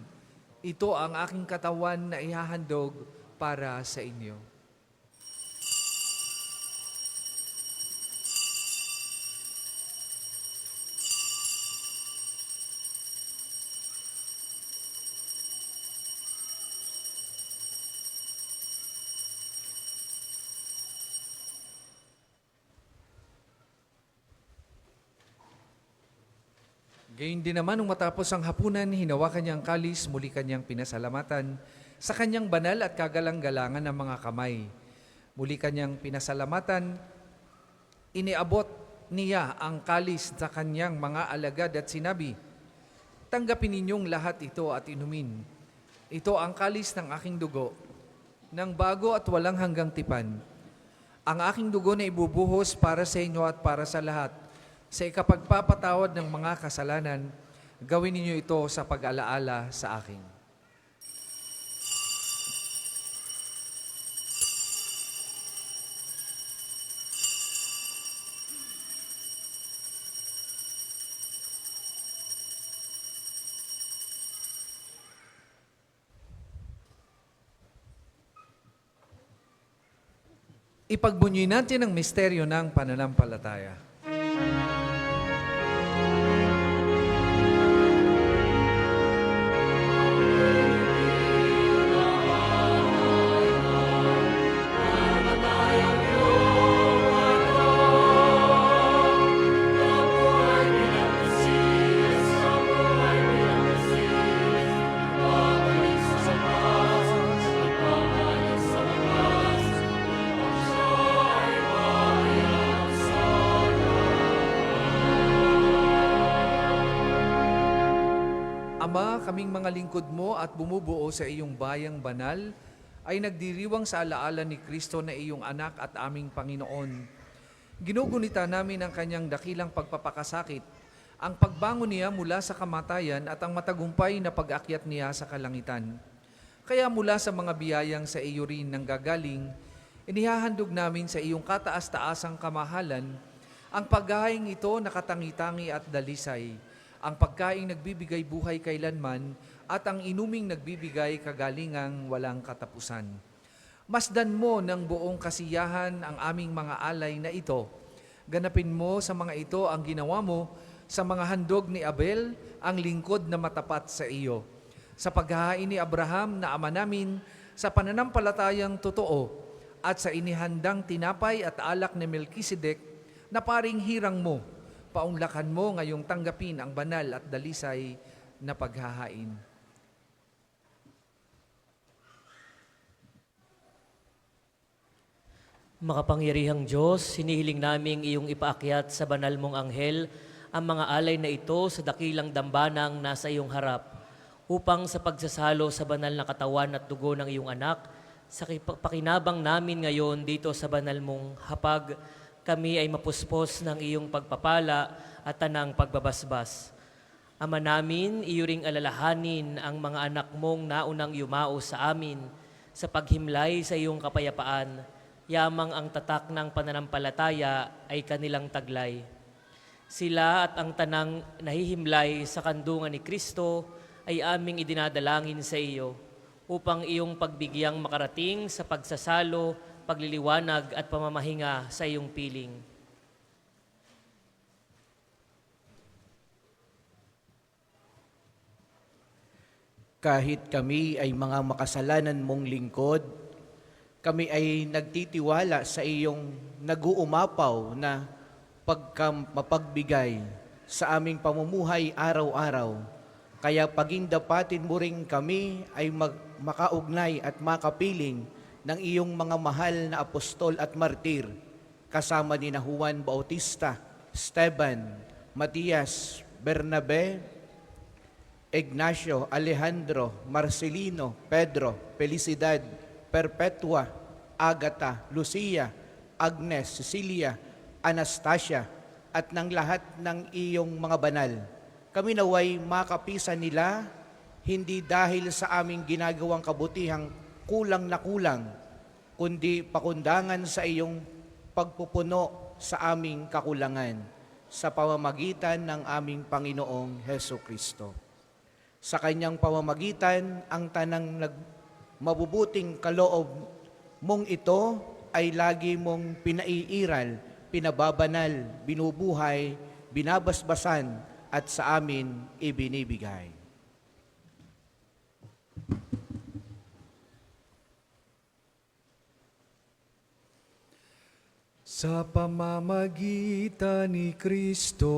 Ito ang aking katawan na ihahandog para sa inyo. Gayun din naman, nung matapos ang hapunan, hinawakan niya ang kalis, muli kanyang pinasalamatan sa kanyang banal at kagalang-galangan ng mga kamay. Muli kanyang pinasalamatan, iniabot niya ang kalis sa kanyang mga alagad at sinabi, tanggapin ninyong lahat ito at inumin. Ito ang kalis ng aking dugo, ng bago at walang hanggang tipan. Ang aking dugo na ibubuhos para sa inyo at para sa lahat, sa ikapagpapatawad ng mga kasalanan, gawin ninyo ito sa pag-alaala sa akin. Ipagbunyi natin ang misteryo ng pananampalataya. Ama, kaming mga lingkod mo at bumubuo sa iyong bayang banal, ay nagdiriwang sa alaala ni Kristo na iyong anak at aming Panginoon. Ginugunita namin ang kanyang dakilang pagpapakasakit, ang pagbangon niya mula sa kamatayan at ang matagumpay na pag-akyat niya sa kalangitan. Kaya mula sa mga biyayang sa iyo rin nanggagaling, inihahandog namin sa iyong kataas-taasang kamahalan ang paghahaing ito na katangi-tangi at dalisay, ang pagkaing nagbibigay buhay kailanman at ang inuming nagbibigay kagalingang walang katapusan. Masdan mo ng buong kasiyahan ang aming mga alay na ito. Ganapin mo sa mga ito ang ginawa mo sa mga handog ni Abel, ang lingkod na matapat sa iyo. Sa paghahain ni Abraham na ama namin, sa pananampalatayang totoo, at sa inihandang tinapay at alak ni Melkisedek na paring hirang mo, paunlakan mo ngayong tanggapin ang banal at dalisay na paghahain. Makapangyarihang Diyos, hinihiling naming iyong ipaakyat sa banal mong anghel ang mga alay na ito sa dakilang dambanang nasa iyong harap, upang sa pagsasalo sa banal na katawan at dugo ng iyong anak, sa pakinabang namin ngayon dito sa banal mong hapag, kami ay mapuspos ng iyong pagpapala at tanang pagbabasbas. Ama namin, iyo ring alalahanin ang mga anak mong naunang yumao sa amin sa paghimlay sa iyong kapayapaan, yamang ang tatak ng pananampalataya ay kanilang taglay. Sila at ang tanang nahihimlay sa kandungan ni Kristo ay aming idinadalangin sa iyo, upang iyong pagbigyang makarating sa pagsasalo, pagliliwanag at pamamahinga sa iyong piling. Kahit kami ay mga makasalanan mong lingkod, kami ay nagtitiwala sa iyong nag-uumapaw na pagkamapagbigay sa aming pamumuhay araw-araw. Kaya pagindapatin mo rin kami ay makaugnay at makapiling ng iyong mga mahal na apostol at martir, kasama ni Juan Bautista, Esteban, Matias, Bernabe, Ignacio, Alejandro, Marcelino, Pedro, Felicidad, Perpetua, Agata, Lucia, Agnes, Cecilia, Anastasia, at ng lahat ng iyong mga banal. Kami naway makapisan nila, hindi dahil sa aming ginagawang kabutihang kulang na kulang, kundi pakundangan sa iyong pagpupuno sa aming kakulangan sa pamamagitan ng aming Panginoong Heso Kristo. Sa kanyang pamamagitan, ang tanang mabubuting kaloob mong ito ay lagi mong pinaiiral, pinababanal, binubuhay, binabasbasan, at sa amin ibinibigay. Sa pamamagitan ni Kristo,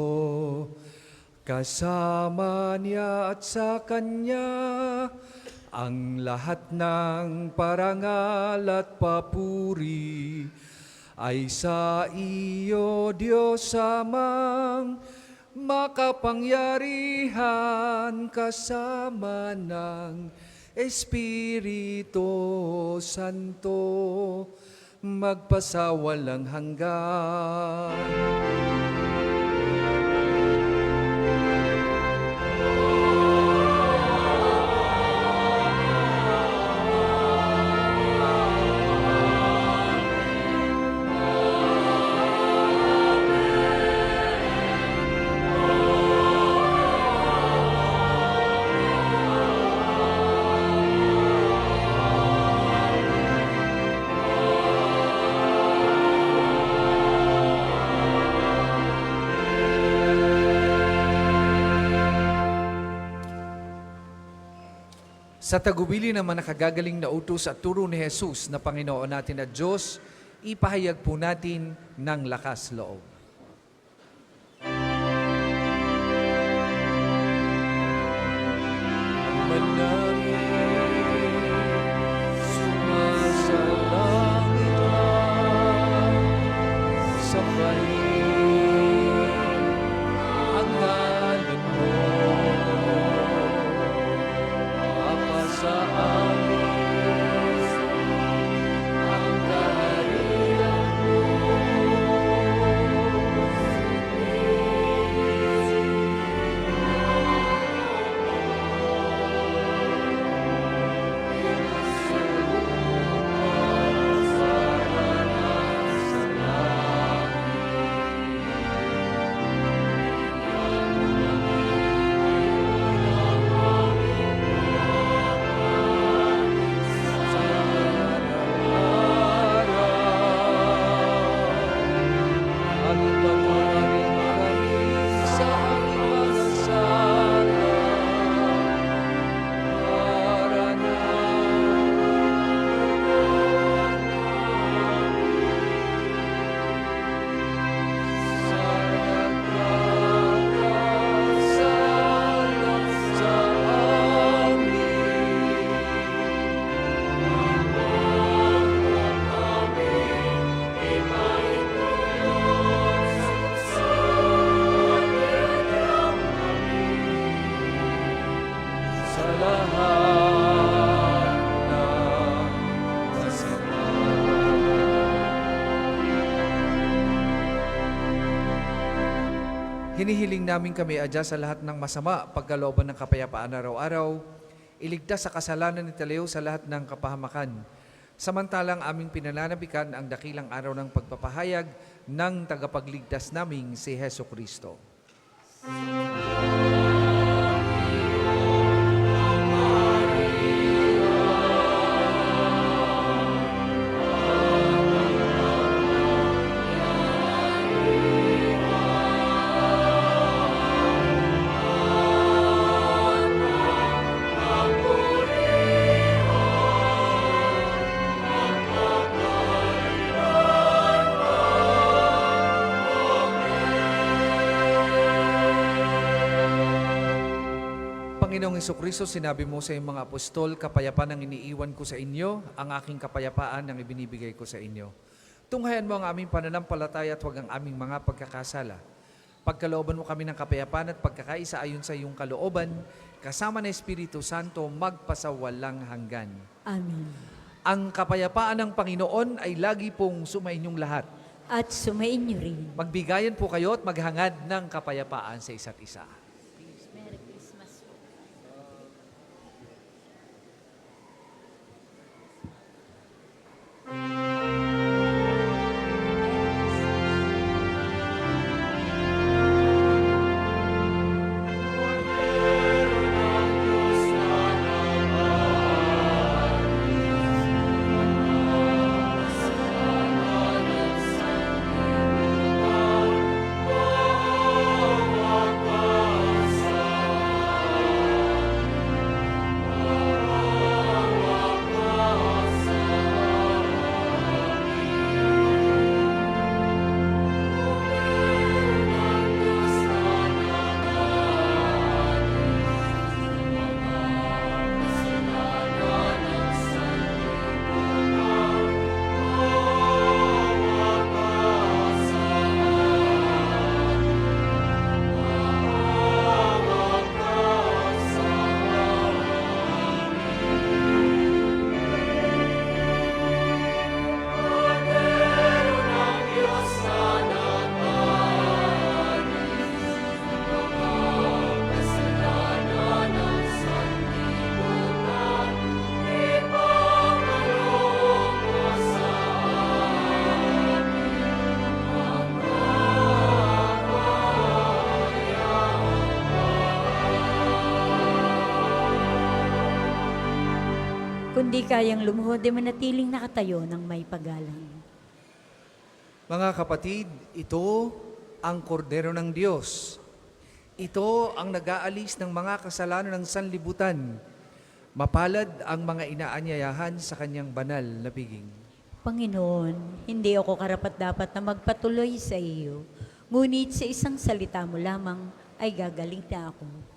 kasama niya at sa Kanya, ang lahat ng parangal at papuri ay sa iyo, Diyos Amang makapangyarihan, kasama ng Espiritu Santo, magpasawalang hanggan. Sa tagubili naman nakagagaling na utos at turo ni Jesus na Panginoon natin at Diyos, ipahayag po natin ng lakas loob. Sumasalangit sa paligid ang ngalan mo. Sa amin ang kaharian mo. Hinihiling namin kami adya sa lahat ng masama, pagkalooban ng kapayapaan araw-araw, iligtas sa kasalanan ni Taleo sa lahat ng kapahamakan. Samantalang aming pinananabikan ang dakilang araw ng pagpapahayag ng tagapagligtas naming si Heso Kristo. Panginoong Hesukristo, sinabi mo sa iyong mga apostol, kapayapaan ang iniiwan ko sa inyo, ang aking kapayapaan ang ibinibigay ko sa inyo. Tunghayan mo ang aming pananampalataya at huwag ang aming mga pagkakasala. Pagkalooban mo kami ng kapayapaan at pagkakaisa ayon sa iyong kalooban, kasama ng Espiritu Santo, magpasawalang hanggan. Amen. Ang kapayapaan ng Panginoon ay lagi pong sumainyong lahat. At sumain niyo rin. Magbigayan po kayo at maghangad ng kapayapaan sa isa't isa. Kundi kayang lumuhod, di manatiling nakatayo ng may paggalang. Mga kapatid, ito ang kordero ng Diyos. Ito ang nag-aalis ng mga kasalanan ng sanlibutan. Mapalad ang mga inaanyayahan sa kanyang banal na piging. Panginoon, hindi ako karapat-dapat na magpatuloy sa iyo, ngunit sa isang salita mo lamang ay gagaling na ako.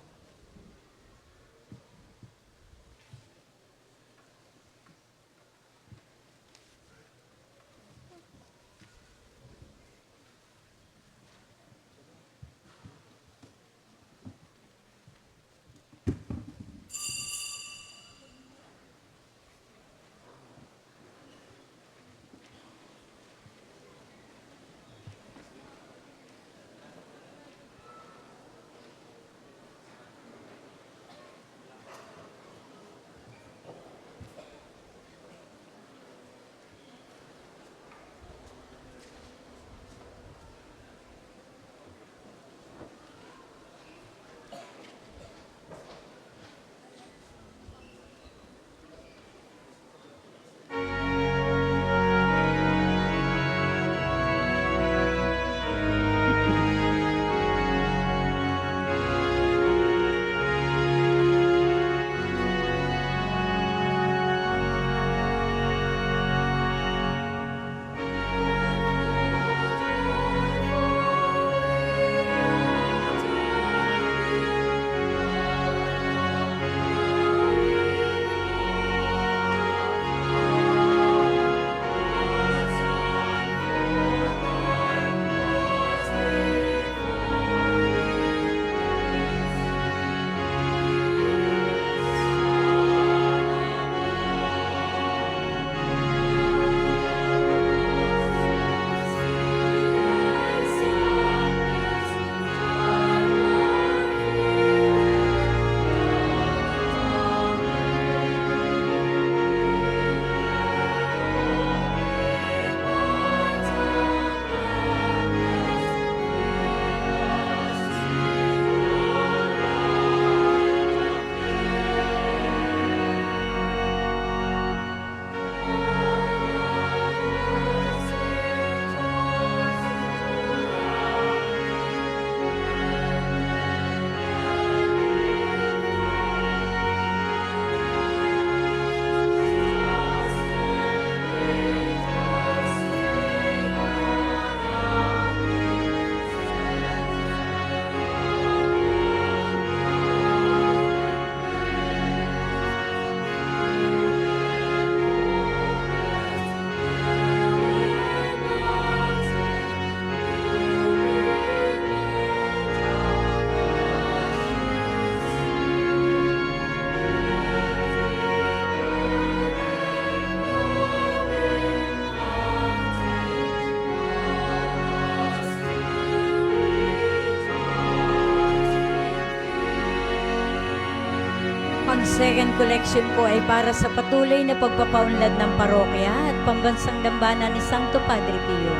Ang second collection po ay para sa patuloy na pagpapaunlad ng parokya at pambansang dambana ni Santo Padre Pio.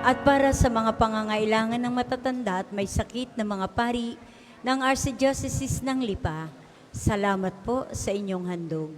At para sa mga pangangailangan ng matatanda at may sakit na mga pari ng Archdiocese ng Lipa. Salamat po sa inyong handog.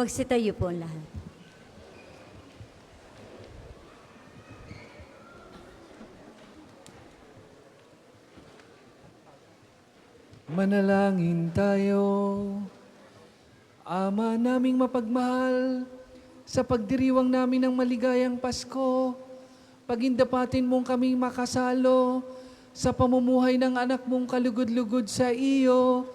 Magsitayo po ang lahat. Manalangin tayo. Ama naming mapagmahal, sa pagdiriwang namin ng maligayang Pasko, pagindapatin mong kaming makasalo sa pamumuhay ng anak mong kalugod-lugod sa iyo,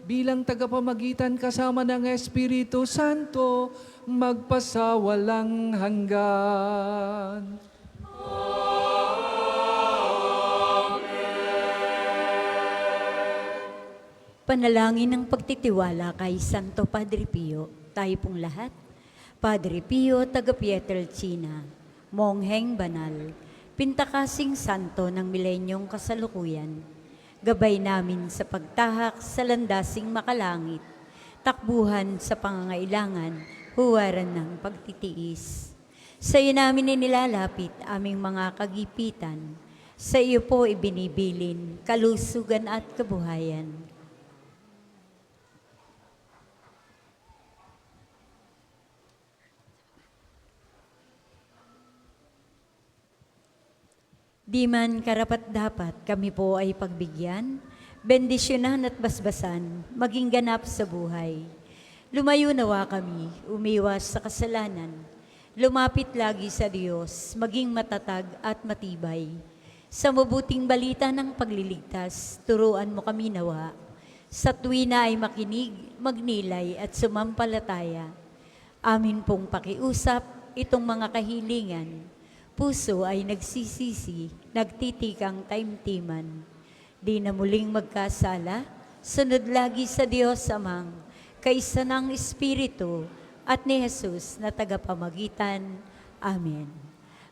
bilang tagapamagitan kasama ng Espiritu Santo, magpasawalang hanggan. Panalangin ng pagtitiwala kay Santo Padre Pio, tayo pong lahat. Padre Pio, taga Pietrelcina, Mongheng Banal, Pintakasing Santo ng Milenyong Kasalukuyan, gabay namin sa pagtahak sa landasing makalangit, takbuhan sa pangangailangan, huwaran ng pagtitiis. Sa iyo namin inilalapit aming mga kagipitan, sa iyo po ibinibilin kalusugan at kabuhayan. Di man karapat-dapat kami po ay pagbigyan, bendisyonan at basbasan, maging ganap sa buhay. Lumayo nawa kami, umiwas sa kasalanan, lumapit lagi sa Diyos, maging matatag at matibay. Sa mabuting balita ng pagliligtas, turuan mo kami nawa. Sa tuwina ay makinig, magnilay at sumampalataya. Amin pong pakiusap itong mga kahilingan. puso ay nagsisisi, nagtitikang taimtiman. Di na muling magkasala, sunod lagi sa Diyos Amang, kaisa ng Espiritu, at ni Jesus na tagapamagitan. Amen.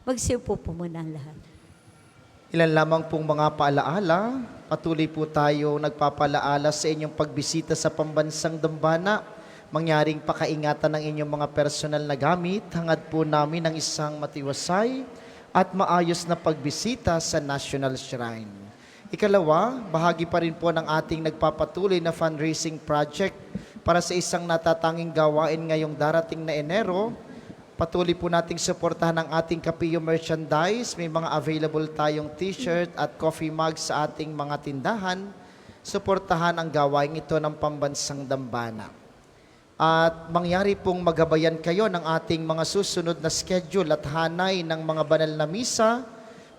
Magsiupo po muna ang lahat. Ilan lamang pong mga paalaala, patuloy po tayo nagpapalaala sa inyong pagbisita sa pambansang dambana. Mangyaring pakaingatan ng inyong mga personal na gamit, hangad po namin ng isang matiwasay at maayos na pagbisita sa National Shrine. Ikalawa, bahagi pa rin po ng ating nagpapatuloy na fundraising project para sa isang natatanging gawain ngayong darating na Enero. Patuloy po nating suportahan ang ating Kapio merchandise. May mga available tayong t-shirt at coffee mug sa ating mga tindahan. Suportahan ang gawain ito ng pambansang dambana. At mangyari pong magabayan kayo ng ating mga susunod na schedule at hanay ng mga banal na misa,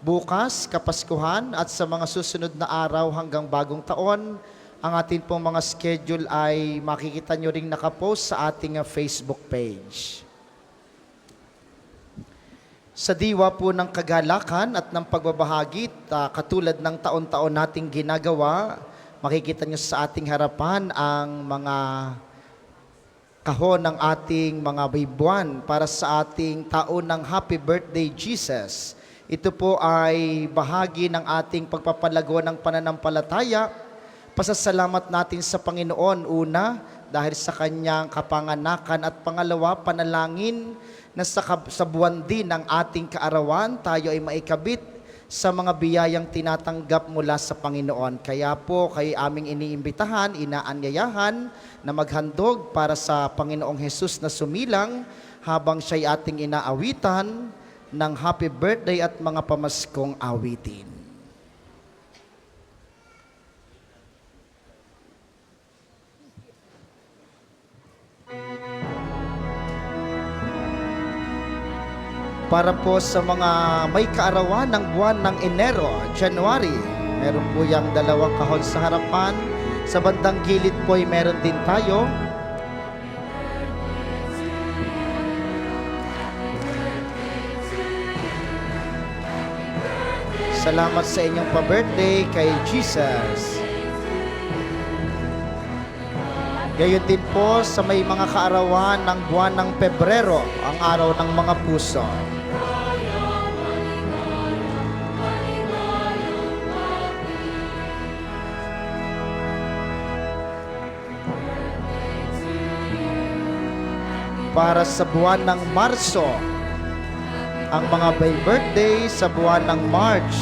bukas, Kapaskuhan, at sa mga susunod na araw hanggang bagong taon. Ang ating pong mga schedule ay makikita nyo ring nakapost sa ating Facebook page. Sa diwa po ng kagalakan at ng pagbabahagi, katulad ng taon-taon nating ginagawa, makikita nyo sa ating harapan ang mga kahon ng ating mga bibuan para sa ating taon ng Happy Birthday Jesus. Ito po ay bahagi ng ating pagpapalago ng pananampalataya. Pasasalamat natin sa Panginoon una dahil sa kanyang kapanganakan, at pangalawa, panalangin na sa buwan din ng ating kaarawan tayo ay maikabit sa mga biyayang tinatanggap mula sa Panginoon. Kaya po kay aming iniimbitahan, inaanyayahan na maghandog para sa Panginoong Hesus na sumilang habang siya'y ating inaawitan ng happy birthday at mga pamaskong awitin. Para po sa mga may kaarawan ng buwan ng Enero, January, meron po yung dalawang kahon sa harapan. Sa bandang gilid po ay meron din tayo. Salamat sa inyong pa-birthday kay Jesus. Gayon din po sa may mga kaarawan ng buwan ng Pebrero, ang araw ng mga puso. Para sa buwan ng Marso, ang mga may birthday sa buwan ng March.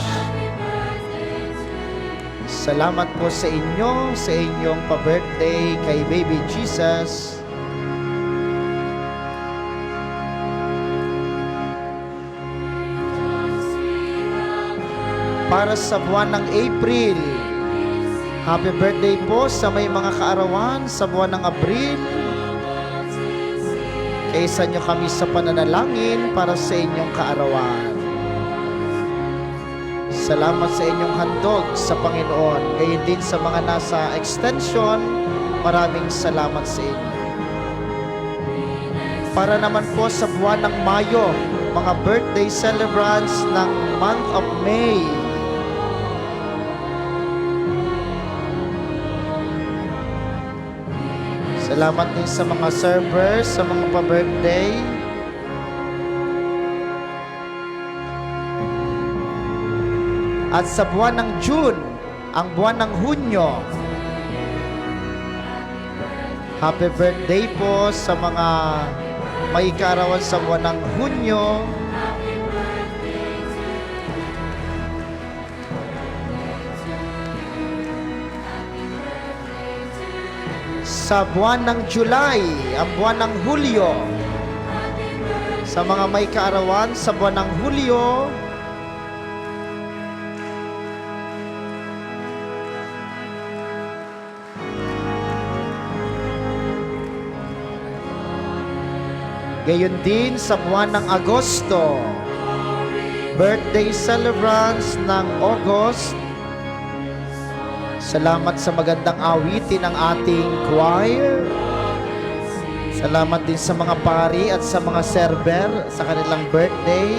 Salamat po sa inyo, sa inyong pa-birthday kay Baby Jesus. Para sa buwan ng April, happy birthday po sa may mga kaarawan sa buwan ng Abril. Kaisa nyo kami sa pananalangin para sa inyong kaarawan. Salamat sa inyong handog sa Panginoon. Gayon din sa mga nasa extension, maraming salamat sa inyo. Para naman po sa buwan ng Mayo, mga birthday celebrants ng month of May. Salamat din sa mga servers, sa mga pa-birthday. At sa buwan ng June, ang buwan ng Hunyo. Happy birthday po sa mga may kaarawan sa buwan ng Hunyo. Sa buwan ng July, ang buwan ng Hulyo. Sa mga may kaarawan sa buwan ng Hulyo, gayon din sa buwan ng Agosto, birthday celebrants ng August. Salamat sa magandang awitin ng ating choir. Salamat din sa mga pari at sa mga server sa kanilang birthday.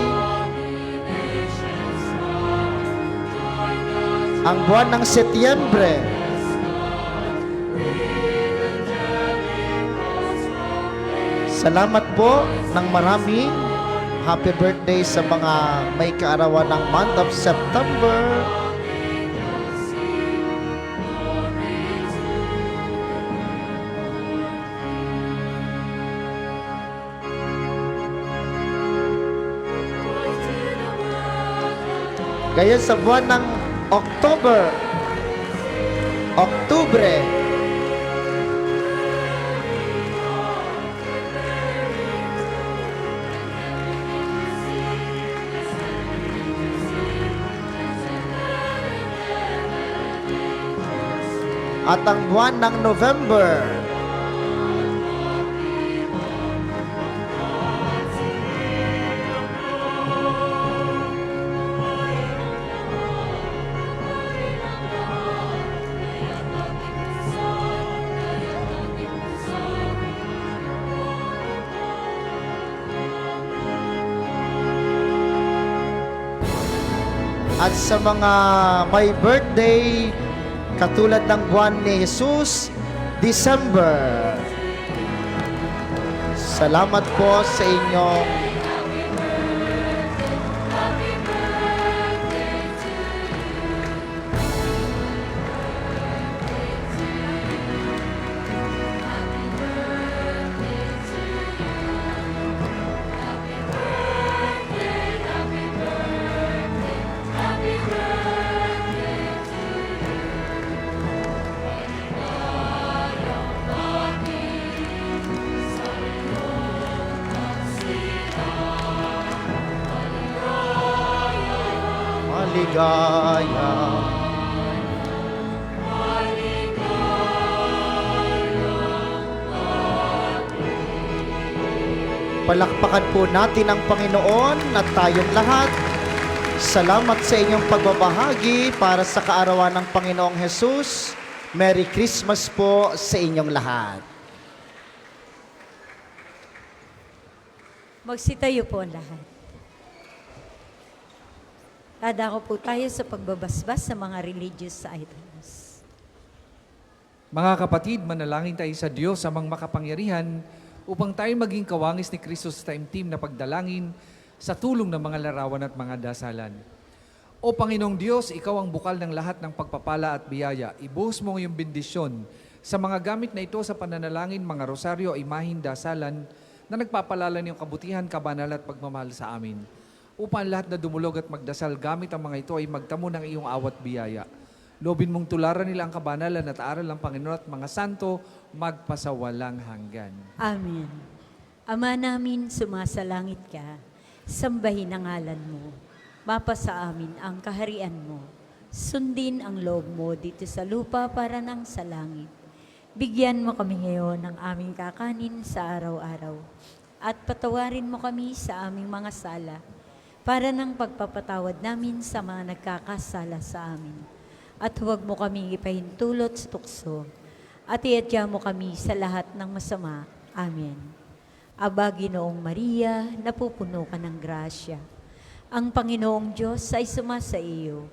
ang buwan ng Setyembre. Salamat po ng marami. Happy birthday sa mga may kaarawan ng month of September. Gaya sa buwan ng Oktober, Oktubre, at ang buwan ng November. At sa mga may birthday, katulad ng buwan ni Jesus, December. Salamat po sa inyong maligaya. Palakpakan po natin ang Panginoon at tayong lahat. Salamat sa inyong pagbabahagi para sa kaarawan ng Panginoong Jesus. Merry Christmas po sa inyong lahat. Magsitayo po ang lahat. Dadako po tayo sa pagbabasbas sa mga religious items. Mga kapatid, manalangin tayo sa Diyos amang makapangyarihan upang tayo maging kawangis ni Kristo sa Time Team na pagdalangin sa tulong ng mga larawan at mga dasalan. O Panginoong Diyos, Ikaw ang bukal ng lahat ng pagpapala at biyaya. Ibuhos mo ngayong bendisyon sa mga gamit na ito sa pananalangin, mga rosaryo, imahin, dasalan na nagpapalala niyong kabutihan, kabanal at pagmamahal sa amin. Upang lahat na dumulog at magdasal gamit ang mga ito ay magtamo ng iyong awat biyaya. Lobin mong tularan nila ang kabanalan at aral ng Panginoon at mga santo magpasawalang hanggan. Amen. Ama namin, sumasalangit ka, sambahin ang ngalan mo. Mapasa amin ang kaharian mo. Sundin ang loob mo dito sa lupa para nang sa langit. Bigyan mo kami ngayon ng aming kakanin sa araw-araw. At patawarin mo kami sa aming mga sala para ng pagpapatawad namin sa mga nagkakasala sa amin. At huwag mo kaming ipahintulot sa tukso. At iadya mo kami sa lahat ng masama. Amen. Aba, Ginoong Maria, napupuno ka ng grasya. Ang Panginoong Diyos ay sumasa iyo.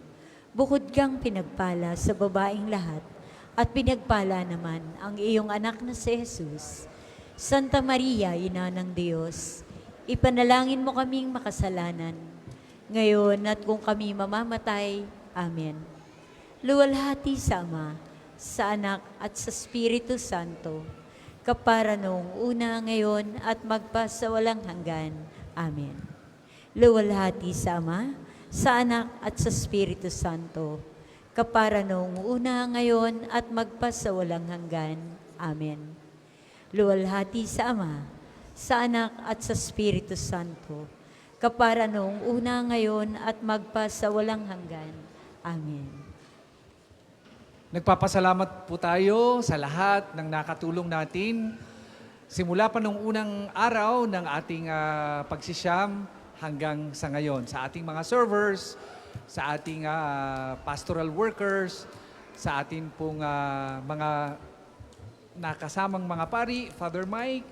Bukod kang pinagpala sa babaeng lahat, at pinagpala naman ang iyong anak na si Jesus. Santa Maria, Ina ng Diyos, ipanalangin mo kaming makasalanan, ngayon at kung kami mamamatay. Amen. Luwalhati sa Ama, sa Anak at sa Espiritu Santo, kapara noong una, ngayon at magpasawalang hanggan. Amen. Luwalhati sa Ama, sa Anak at sa Espiritu Santo, kapara noong una, ngayon at magpasawalang hanggan. Amen. Luwalhati sa Ama, sa Anak at sa Espiritu Santo, kapara noong una, ngayon at magpasawalang hanggan. Amen. Nagpapasalamat po tayo sa lahat ng nakatulong natin. Simula pa nung unang araw ng ating pagsisiyam hanggang sa ngayon. Sa ating mga servers, sa ating pastoral workers, sa ating pong mga nakasamang mga pari, Father Mike,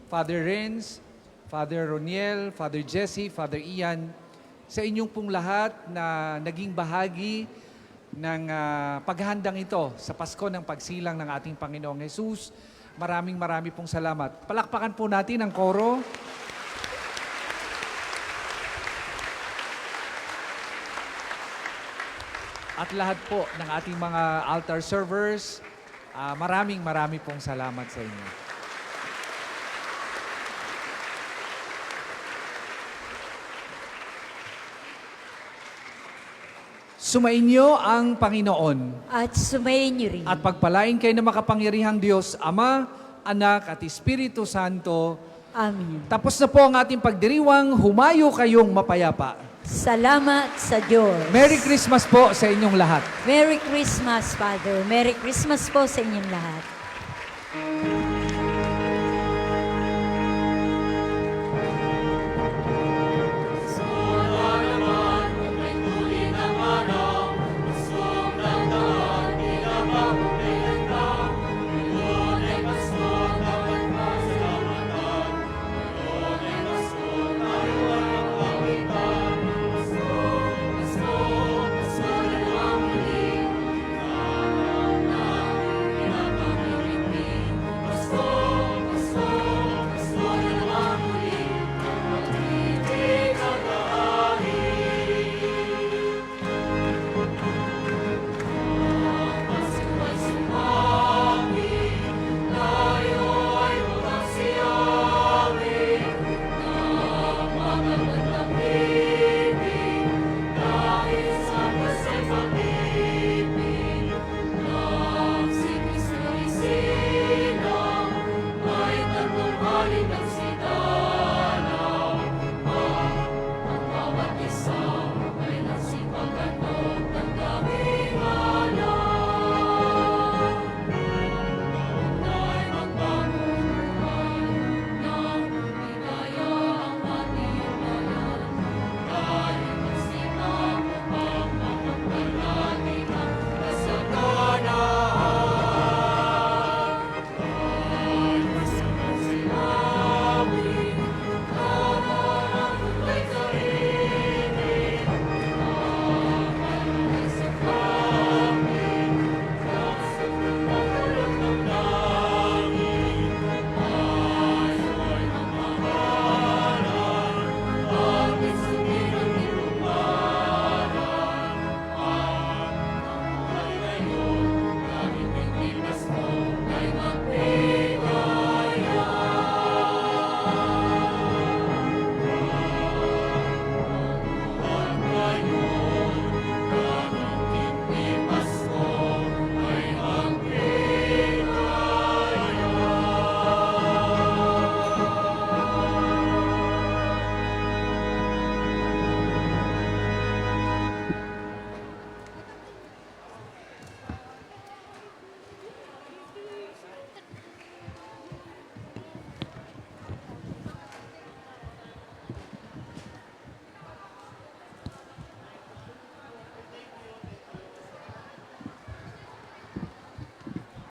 Father Renz, Father Roniel, Father Jesse, Father Ian, sa inyong pong lahat na naging bahagi ng paghahandang ito sa Pasko ng pagsilang ng ating Panginoong Jesus. Maraming pong salamat. Palakpakan po natin ang koro. At lahat po ng ating mga altar servers, maraming pong salamat sa inyo. Sumainyo ang Panginoon At sumayin niyo rin. at pagpalain kayo ng makapangyarihang Diyos, Ama, Anak at Espiritu Santo. Amen. Tapos na po ang ating pagdiriwang, humayo kayong mapayapa. Salamat sa Diyos. Merry Christmas po sa inyong lahat. Merry Christmas, Father. Merry Christmas po sa inyong lahat.